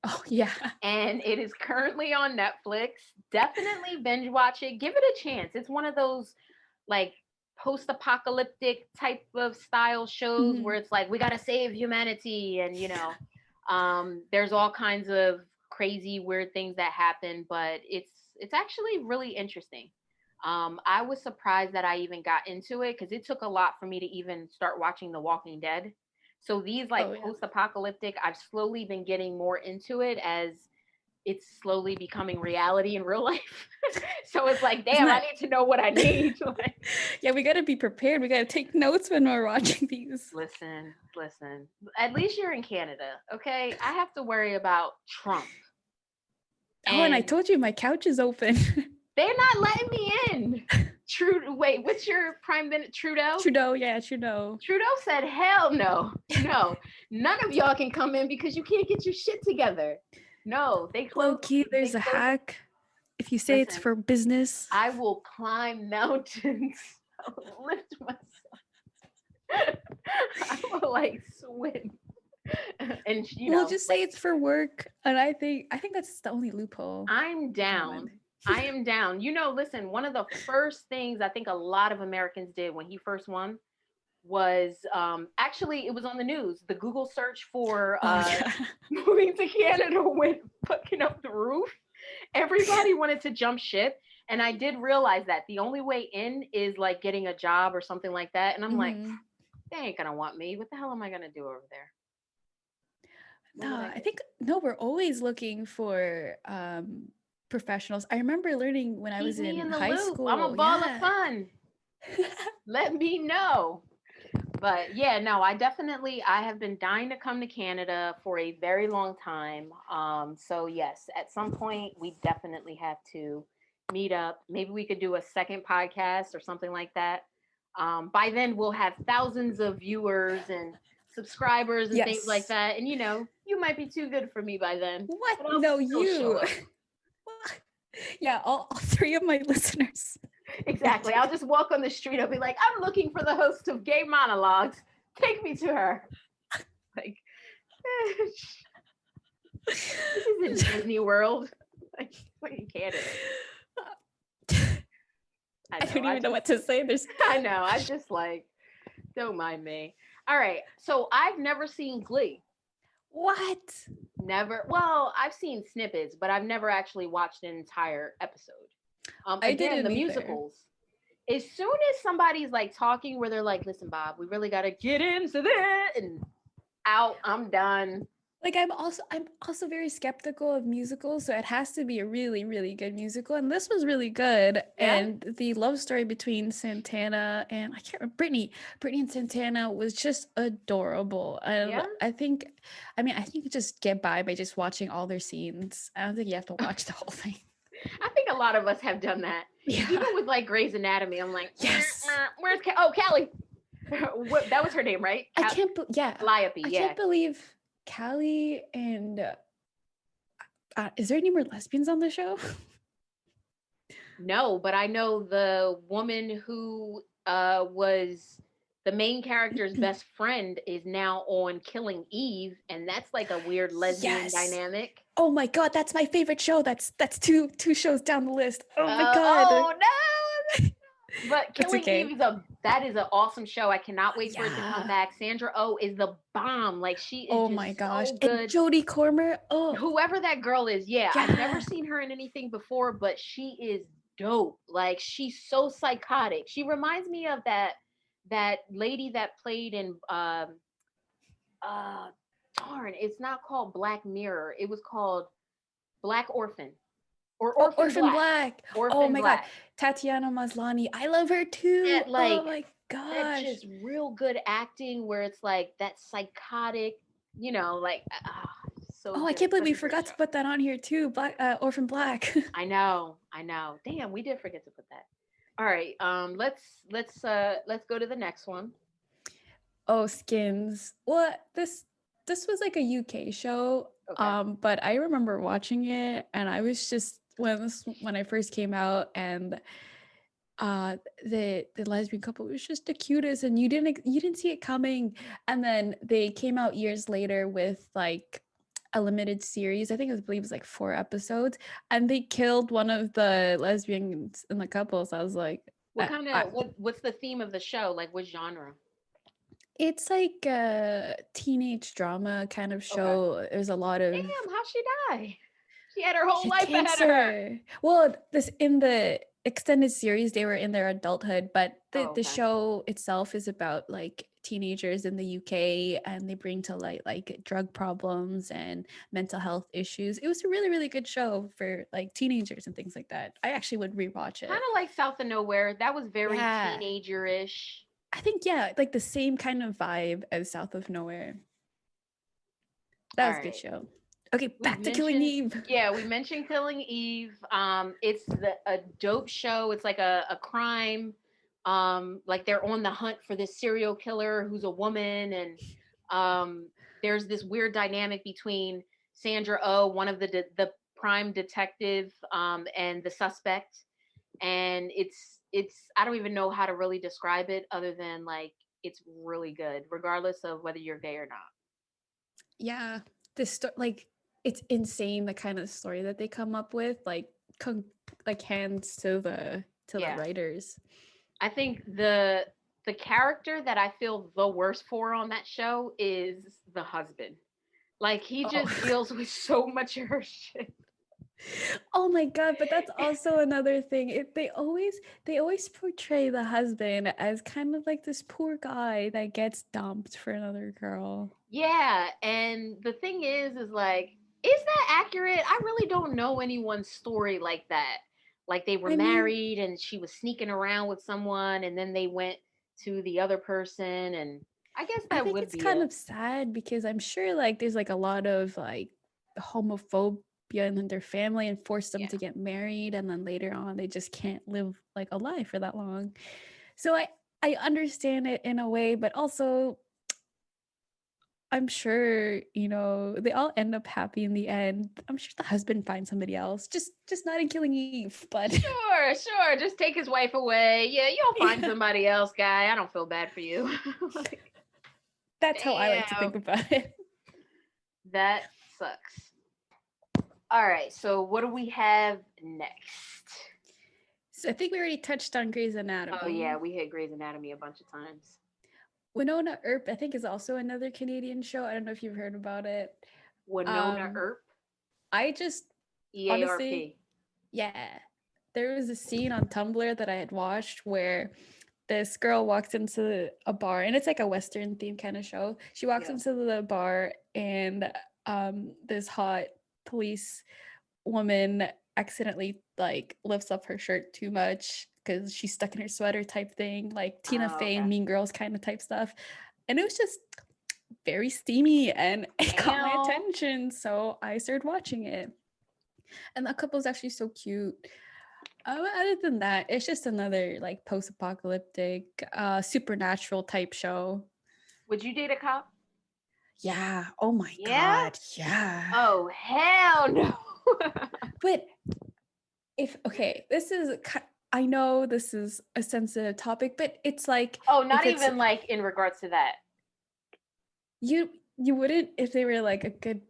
Oh yeah. and it is currently on Netflix. Definitely binge watch it. Give it a chance. It's one of those like post-apocalyptic type of style shows Mhm. where it's like we got to save humanity and there's all kinds of crazy weird things that happen, but it's actually really interesting. I was surprised that I even got into it because it took a lot for me to even start watching The Walking Dead. So these Oh like yeah. post-apocalyptic, I've slowly been getting more into it as it's slowly becoming reality in real life. So it's like, Isn't damn, I that need to know what I need. Like, yeah, we gotta be prepared. We gotta take notes when we're watching these. listen. At least you're in Canada, okay? I have to worry about Trump, Oh, and I and told you my couch is open. they're not letting me in. Wait, what's your prime minister? Trudeau? Trudeau, yeah, Trudeau. Trudeau said, hell no, no, none of y'all can come in because you can't get your shit together. No, they Low closed. key, They there's a closed. hack. If you say it's Listen, for business, I will climb mountains. I will lift myself. I will like swim. And we'll just say like it's for work. And I think that's the only loophole. I'm down. I am down. Listen, one of the first things I think a lot of Americans did when he first won was actually it was on the news. The Google search for Oh yeah. moving to Canada went fucking up the roof. Everybody wanted to jump ship. And I did realize that the only way in is like getting a job or something like that. And I'm like, they ain't gonna want me. What the hell am I gonna do over there? No, I think no, we're always looking for professionals. I remember learning when I Keep was me in in the high loop. I'm a school. ball of Yeah. fun. Let me know. But yeah, no, I have been dying to come to Canada for a very long time. So yes, at some point we definitely have to meet up. Maybe we could do a second podcast or something like that. By then we'll have thousands of viewers and subscribers and things like Yes. that. And you might be too good for me by then. What? But I'll No, still show you. up. Yeah, all three of my listeners. Exactly. I'll just walk on the street. I'll be like, I'm looking for the host of Gay Monologues. Take me to her. Like, this isn't Disney World. Like, we're in Canada. I don't even know what to say. I know. I just like, don't mind me. All right. So I've never seen Glee. What? Never. Well, I've seen snippets, but I've never actually watched an entire episode. I Again, didn't the either. musicals. As soon as somebody's like talking where they're like, listen, Bob, we really got to get into that and out, I'm done. Like I'm also very skeptical of musicals, so it has to be a really, really good musical. And this was really good. Yeah. And the love story between Santana and I can't remember Brittany and Santana was just adorable. And Yeah. I think you just get by just watching all their scenes. I don't think you have to watch the whole thing. I think a lot of us have done that. Yeah. Even with like Grey's Anatomy, I'm like, yes. Where's Callie? That was her name, right? Calliope. I can't believe Callie and is there any more lesbians on the show? No, but I know the woman who was the main character's best friend is now on Killing Eve, and that's like a weird lesbian Yes. dynamic. Oh my god, that's my favorite show. That's two shows down the list. Oh my god. Oh no! But That's Killing okay. Eve is an awesome show. I cannot wait for it to come Yeah. back. Sandra Oh is the bomb. Like she is Oh just my gosh. so And good. Jodie Comer. Oh Whoever that girl is, yeah, I've never yeah. seen her in anything before, but she is dope. Like she's so psychotic. She reminds me of that lady that played in uh darn, it's not called Black Mirror. It was called Black Orphan or Oh, Orphan Orphan Black. Black. Oh Orphan my god. Black. Tatiana Maslany. I love her too. That Oh like my that gosh. just real good acting where it's like that psychotic, like so Oh, I good. can't believe Such we a great forgot show. to put that on here too. Black Orphan Black. I know, I know. Damn, we did forget to put that. All right, let's go to the next one. Oh, Skins. Well, this was like a UK show. Okay. But I remember watching it and I was just when I first came out and the lesbian couple was just the cutest and you didn't see it coming, and then they came out years later with like a limited series. I think believe it was like 4 episodes, and they killed one of the lesbians in the couple. So I was like, What kind of what's the theme of the show? Like what genre? it's like a teenage drama kind of Okay. show. There's a lot of Damn, how'd she die? She had her whole shit, life ahead of her. cancer. Well, this in the extended series, they were in their adulthood, but the Oh, the okay. show itself is about like teenagers in the UK, and they bring to light like drug problems and mental health issues. It was a really, really good show for like teenagers and things like that. I actually would rewatch Kind it. of like South of Nowhere. That was very Yeah. teenager-ish. I think yeah, like the same kind of vibe as South of Nowhere. That All was a good right. show. Okay, We've back to Killing mentioned, Eve. yeah, we mentioned Killing Eve. It's a dope show. It's like a crime. Like they're on the hunt for this serial killer who's a woman, and um, there's this weird dynamic between Sandra Oh, one of the prime detective, and the suspect, and it's I don't even know how to really describe it other than like it's really good, regardless of whether you're gay or not. Yeah, like it's insane the kind of story that they come up with. Like, like hands to the Yeah. writers. I think the character that I feel the worst for on that show is the husband. Like he Oh. just deals with so much of her shit. Oh my god! But that's also another thing. They always portray the husband as kind of like this poor guy that gets dumped for another girl. Yeah, and the thing is like, is that accurate? I really don't know anyone's story like that. Like they were I mean, married and she was sneaking around with someone and then they went to the other person, and I guess I that think would it's be kind it. of sad because I'm sure like there's like a lot of like homophobia in their family and force them Yeah. to get married, and then later on they just can't live like a life for that long. So I understand it in a way, but also I'm sure, they all end up happy in the end. I'm sure the husband finds somebody else, just not in Killing Eve, but Sure, sure. Just take his wife away. Yeah, you'll find yeah, somebody else, guy. I don't feel bad for you. Like, that's how I like to damn, think about it. that sucks. All right, so what do we have next? So I think we already touched on Grey's Oh yeah, Anatomy. we hit Grey's Anatomy a bunch of times. Wynonna Earp, I think, is also another Canadian show. I don't know if you've heard about it. Wynonna Um, Earp, I just honestly, EARP. yeah, there was a scene on Tumblr that I had watched where this girl walks into a bar, and it's like a Western themed kind of show. She walks Yeah. into the bar, and this hot police woman accidentally like lifts up her shirt too much because she's stuck in her sweater type thing, like Tina Oh, Fey and okay. Mean Girls kind of type stuff. And it was just very steamy and it caught my Damn. attention. So I started watching it. And the couple is actually so cute. Other than that, it's just another like post-apocalyptic, supernatural type show. Would you date a cop? Yeah. Oh my Yeah. god. Yeah. Oh hell no. But this is I know this is a sensitive topic, but it's like, Oh, if not it's even like in regards to that. you wouldn't if they were like a good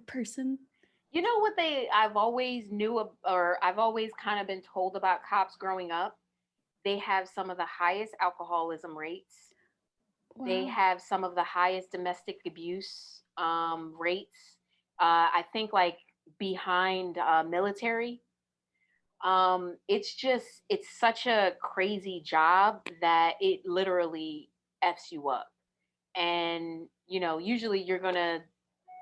person. You know what I've always or I've always kind of been told about cops growing up? They have some of the highest alcoholism rates. They Wow. have some of the highest domestic abuse rates. I think like behind military. It's such a crazy job that it literally f's you up. And usually you're gonna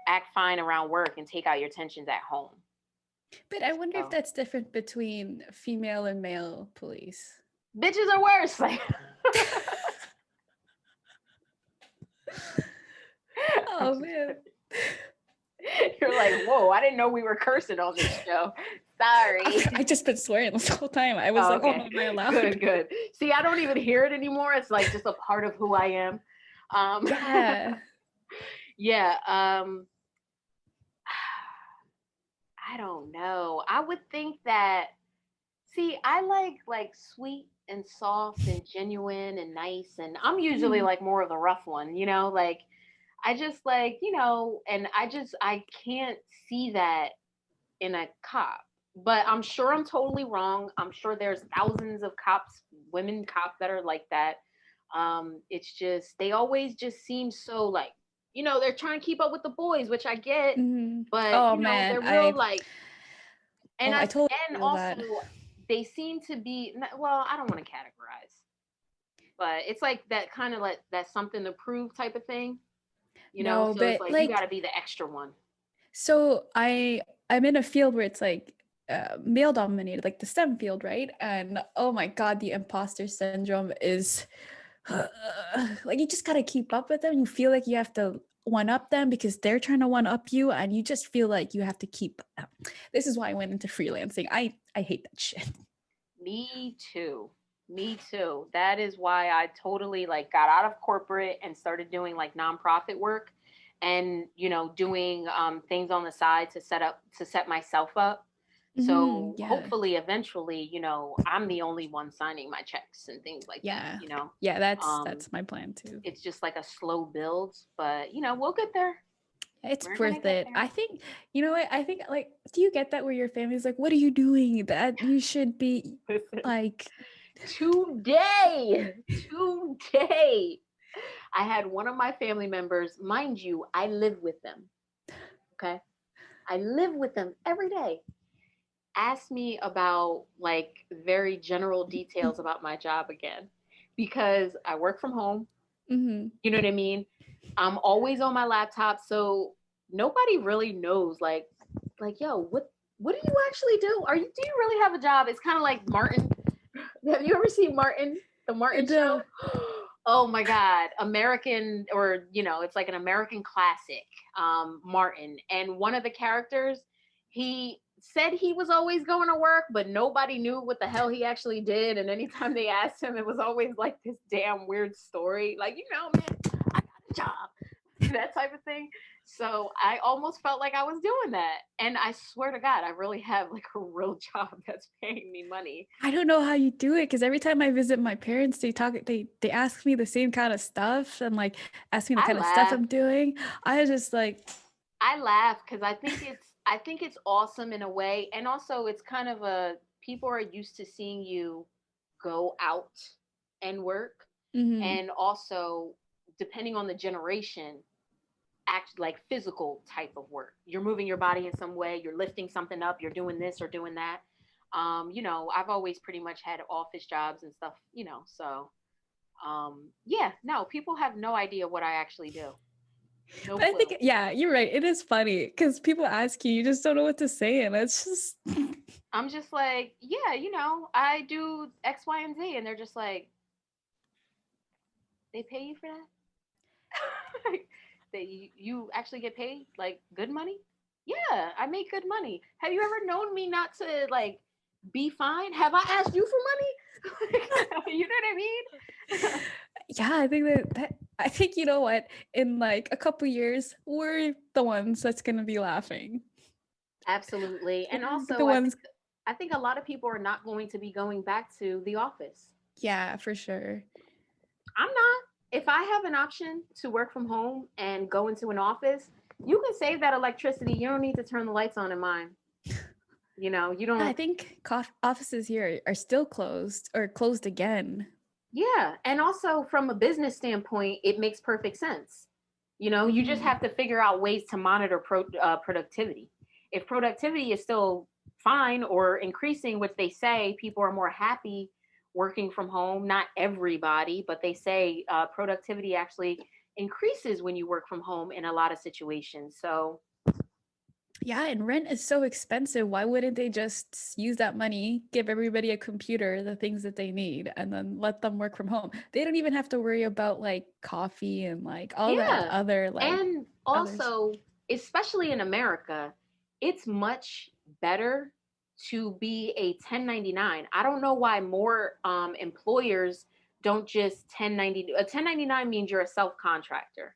act fine around work and take out your tensions at home. But I wonder if So that's different between female and male police. bitches are worse. Like Oh man. you're like, whoa, I didn't know we were cursing on this show. Sorry. I just been swearing this whole time. I was Oh, like, oh, okay. am I allowed? Good. See, I don't even hear it anymore. It's like just a part of who I am. Yeah. Yeah. I don't know. I would think that. See, I like sweet and soft and genuine and nice, and I'm usually like more of the rough one. Like I just like and I can't see that in a cop. But I'm sure I'm totally wrong. I'm sure there's thousands of cops, women cops that are like that. It's just they always just seem so like they're trying to keep up with the boys, which I get, Mm-hmm. but Oh man, they're real like I totally and feel also that. they seem to be well, I don't want to categorize, but it's like that kind of like that something to prove type of thing, No, so it's but like you got like, to be the extra one. so I'm in a field where it's like male dominated, like the STEM field, right? And oh my god, the imposter syndrome is like you just gotta keep up with them. You feel like you have to one up them because they're trying to one up you, and you just feel like you have to keep up. This is why I went into freelancing. I hate that shit. Me too. Me too. That is why I totally like got out of corporate and started doing like nonprofit work and doing things on the side to set myself up. So Yeah, hopefully eventually, I'm the only one signing my checks and things like yeah, that. yeah. Um That's my plan too. it's just like a slow build, but we'll get there. It's We're gonna worth get it. there. I think, you know what? I think, like, do you get that where your family's like, what are you doing? That you should be Listen, like, today, I had one of my family members, mind you, I live with them. Okay. I live with them every day. Ask me about like very general details about my job again because I work from home. mm-hmm. You know what I mean? I'm always on my laptop. So nobody really knows like, yo, what do you actually do? Do you really have a job? It's kind of like Martin. Have you ever seen Martin, the Martin show? The, Oh my God, American, or it's like an American classic, Martin. And one of the characters, he said he was always going to work, but nobody knew what the hell he actually did. And anytime they asked him, it was always like this damn weird story, like man, I got a job, that type of thing. So I almost felt like I was doing that. And I swear to God, I really have like a real job that's paying me money. I don't know how you do it because every time I visit my parents, they ask me the same kind of stuff and like ask me the I kind of stuff laugh. I'm doing. I was just like, I laugh because I think it's awesome in a way. And also it's kind of people are used to seeing you go out and work. mm-hmm. And also, depending on the generation, act like physical type of work. You're moving your body in some way, you're lifting something up, you're doing this or doing that. I've always pretty much had office jobs and stuff, so yeah, no, people have no idea what I actually do. No But I clue. think, yeah, you're right. It is funny because people ask you, you just don't know what to say, and it's just. I'm just like, yeah, I do X, Y, and Z, and they're just like, they pay you for that? You actually get paid like good money? Yeah, I make good money. Have you ever known me not to like be fine? Have I asked you for money? You know what I mean? Yeah, I think that I think, you know what, in like a couple years, we're the ones that's gonna be laughing. Absolutely, and We're also the I think ones. I think a lot of people are not going to be going back to the office. Yeah, for sure. I'm not. If I have an option to work from home and go into an office, you can save that electricity. You don't need to turn the lights on in mine. You know, you Yeah, I don't. think offices here are still closed or closed again. Yeah. And also, from a business standpoint, it makes perfect sense. You know, you just Mhm. have to figure out ways to monitor productivity. If productivity is still fine or increasing, which they say people are more happy working from home, not everybody, but they say productivity actually increases when you work from home in a lot of situations. So, Yeah, and rent is so expensive. Why wouldn't they just use that money, give everybody a computer, the things that they need, and then let them work from home? They don't even have to worry about like coffee and like all that yeah. other like And others. also, especially in America, it's much better to be a 1099. I don't know why more employers don't just 1090. A 1099 means you're a self contractor.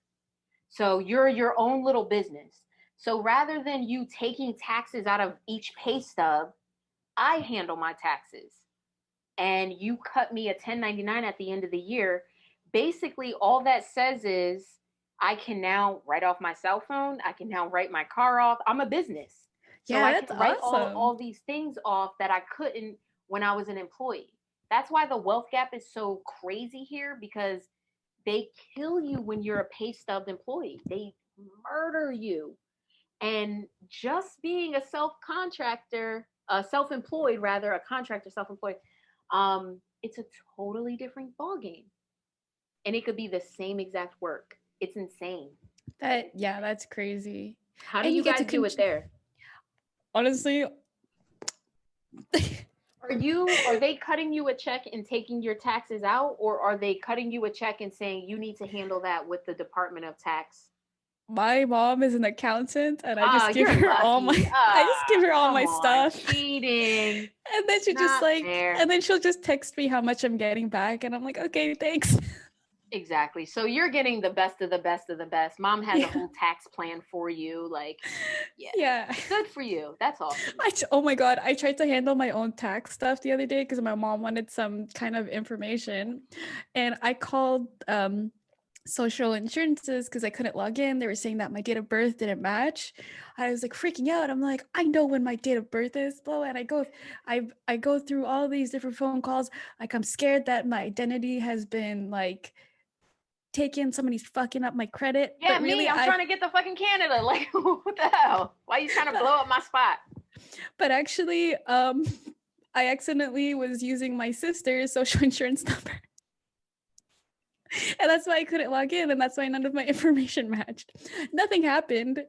So you're your own little business. So rather than you taking taxes out of each pay stub, I handle my taxes and you cut me a 1099 at the end of the year. Basically, all that says is I can now write off my cell phone. I can now write my car off. I'm a business. So Yeah, I that's can write awesome. all these things off that I couldn't when I was an employee. That's why the wealth gap is so crazy here because they kill you when you're a pay stub employee. They murder you. And just being a self-contractor, a self-employed rather, a contractor, self-employed, it's a totally different ballgame. And it could be the same exact work. It's insane. That yeah, that's crazy. How do And you you get to guys do it there? honestly, Are they cutting you a check and taking your taxes out, or are they cutting you a check and saying you need to handle that with the Department of Tax? my mom is an accountant and I Ah, just give you're her all my lucky. I just give Ah, her all come my on, stuff. cheating. And then she just Not like fair. and then she'll just text me how much I'm getting back and I'm like, "Okay, thanks." Exactly. So you're getting the best of the best of the best. Mom has a Yeah. whole tax plan for you. Like, yeah, Yeah. good for you. That's awesome. Oh my god, I tried to handle my own tax stuff the other day because my mom wanted some kind of information, and I called social insurances because I couldn't log in. They were saying that my date of birth didn't match. I was like freaking out. I'm like, I know when my date of birth is, blah, and I go through all these different phone calls. Like I'm scared that my identity has been like taken. Somebody's fucking up my credit, Yeah, but me. really, I'm trying to get to fucking Canada. Like, what the hell? Why are you trying to blow up my spot? but actually, I accidentally was using my sister's social insurance number. And that's why I couldn't log in. And that's why none of my information matched. Nothing happened.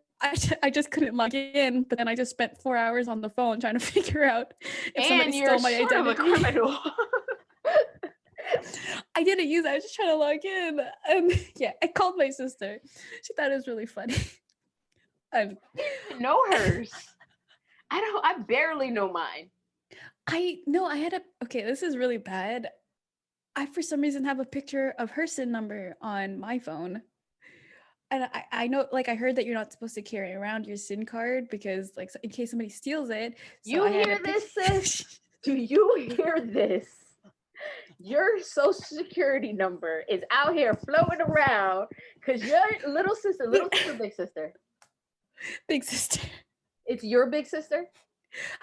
I just couldn't log in. But then I just spent 4 hours on the phone trying to figure out if somebody And you're stole my sort of a identity. criminal. I didn't use it. I was just trying to log in. And yeah, I called my sister. She thought it was really funny. Um, I didn't even know hers. I barely know mine. I no, I had a okay, this is really bad. I for some reason have a picture of her SIN number on my phone. And I know, like, I heard that you're not supposed to carry around your SIN card because, like, in case somebody steals it. So You I had a hear pic. this, sis? Do you hear this? Your social security number is out here floating around because your little sister, big sister. Big sister. It's your big sister?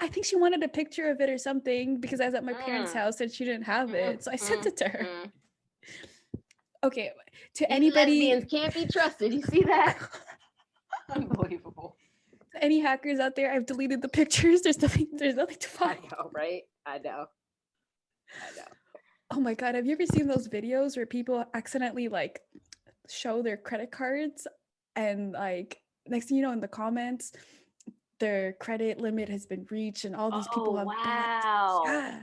I think she wanted a picture of it or something because I was at my parents' Mm, house and she didn't have mm, it. So I sent mm, it to her. mm. Okay. To These anybody, lesbians can't be trusted. You see that? Unbelievable. any hackers out there, I've deleted the pictures. There's nothing to I find. know, right? I know. I know. Oh my God. Have you ever seen those videos where people accidentally like show their credit cards and like next thing you know in the comments their credit limit has been reached and all these people Oh, have bought. wow. Yeah,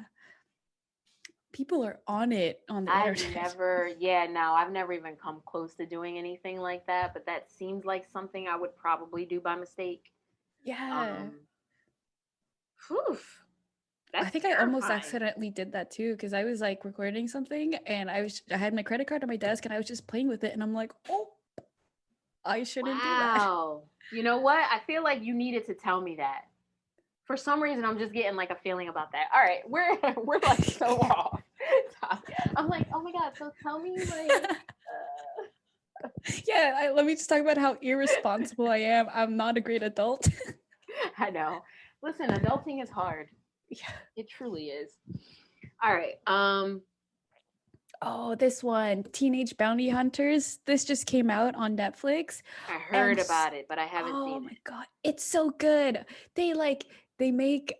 people are on it on the internet. I've never even come close to doing anything like that, but that seems like something I would probably do by mistake. Yeah, Um, Whew, I that's think I almost terrifying. accidentally did that too because I was like recording something and I had my credit card on my desk and I was just playing with it and I'm like, oh, I shouldn't do that. Wow. You know what? I feel like you needed to tell me that. For some reason, I'm just getting like a feeling about that. All right, we're like so off. I'm like, oh my god. So tell me, like, Yeah, let me just talk about how irresponsible I am. I'm not a great adult. I know. Listen, adulting is hard. Yeah. It truly is. All right. Oh, this one, Teenage Bounty Hunters. This just came out on Netflix. I heard about it, but I haven't Oh seen my it. god, it's so good. They make,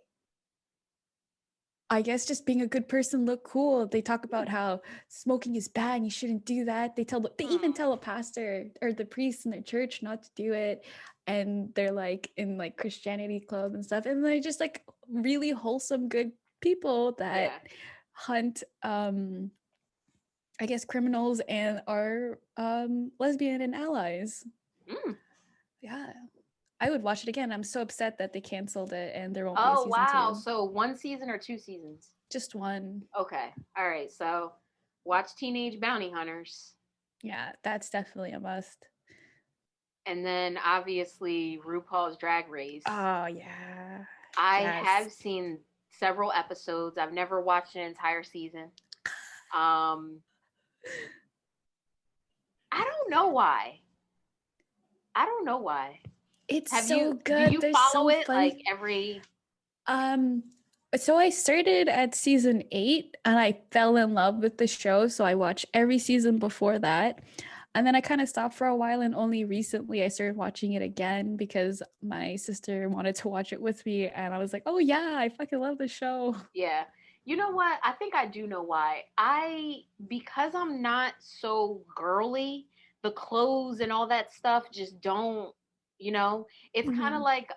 I guess, just being a good person look cool. They talk about how smoking is bad and you shouldn't do that. They even tell a pastor or the priest in their church not to do it. And they're like in like Christianity club and stuff. And they're just like really wholesome, good people that hunt I guess criminals and are lesbian and allies. Mm. Yeah. I would watch it again. I'm so upset that they canceled it and there won't be a Oh season wow! 2. So 1 season or 2 seasons? Just one. Okay. All right. So watch Teenage Bounty Hunters, Yeah, that's definitely a must. and then obviously RuPaul's Drag Race. Oh yeah. I Yes. have seen several episodes. I've never watched an entire season. I don't know why. It's Have so you? good. Do you They're follow so it funny. like every? So I started at season 8 and I fell in love with the show. So I watched every season before that. And then I kind of stopped for a while, and only recently I started watching it again because my sister wanted to watch it with me. And I was like, oh yeah, I fucking love the show. Yeah. You know what? I think I do know why. Because I'm not so girly, the clothes and all that stuff just don't, it's kind of Mhm. like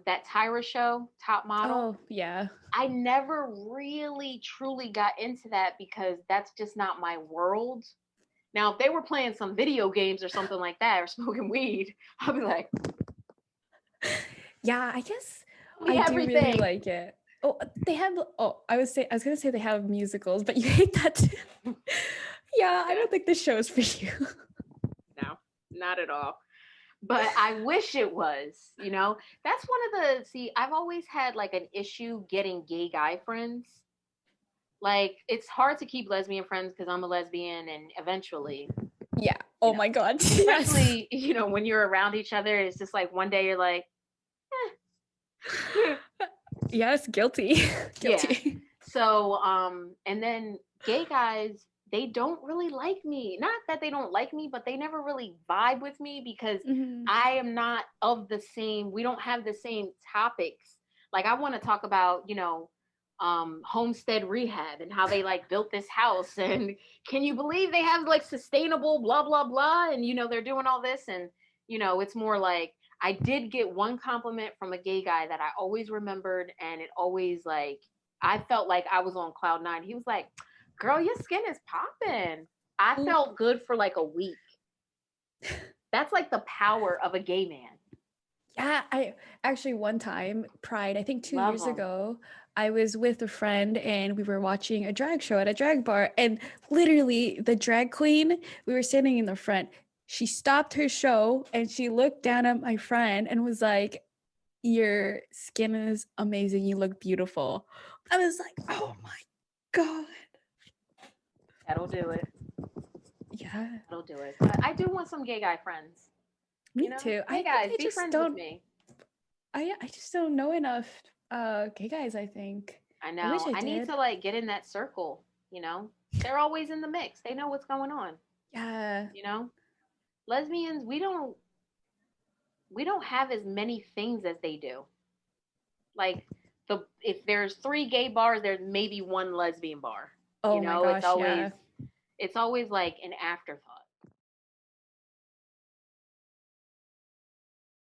that Tyra show, Top Model. Oh yeah. I never really truly got into that because that's just not my world. Now, if they were playing some video games or something like that or smoking weed, I'd be like, Yeah, I guess me I do really everything. like it. Oh, they have. Oh, I was gonna say they have musicals, but you hate that too. Yeah, I don't think this show is for you. No, not at all. But I wish it was, That's one of I've always had like an issue getting gay guy friends. Like, it's hard to keep lesbian friends because I'm a lesbian, and eventually, Yeah. Oh my god. Yes. especially, when you're around each other, it's just like one day you're like, Yes, guilty. Guilty. yeah. So, and then gay guys, they don't really like me. Not that they don't like me, but they never really vibe with me because Mhm. I am not of we don't have the same topics. Like, I want to talk about, homestead rehab and how they like built this house. And can you believe they have like sustainable blah, blah, blah. And, they're doing all this. And, it's more like, I did get one compliment from a gay guy that I always remembered. And it always like, I felt like I was on cloud nine. He was like, girl, your skin is popping. I felt good for like a week. That's like the power of a gay man. Yeah, I actually one time, Pride, I think 2 Love years 'em. ago, I was with a friend and we were watching a drag show at a drag bar. And literally, the drag queen, we were standing in the front. She stopped her show and she looked down at my friend and was like, your skin is amazing. You look beautiful. I was like, oh my God. That'll do it. Yeah, That'll do it. But I do want some gay guy friends. me too. Hey guys, be friends with me. I just don't know enough gay guys, I think. I I wish know. I need did. to like get in that circle, They're always in the mix. They know what's going on. Yeah. Lesbians, we don't have as many things as they do. Like, if there's 3 gay bars, there's maybe 1 lesbian bar. Oh my gosh, it's always like an afterthought.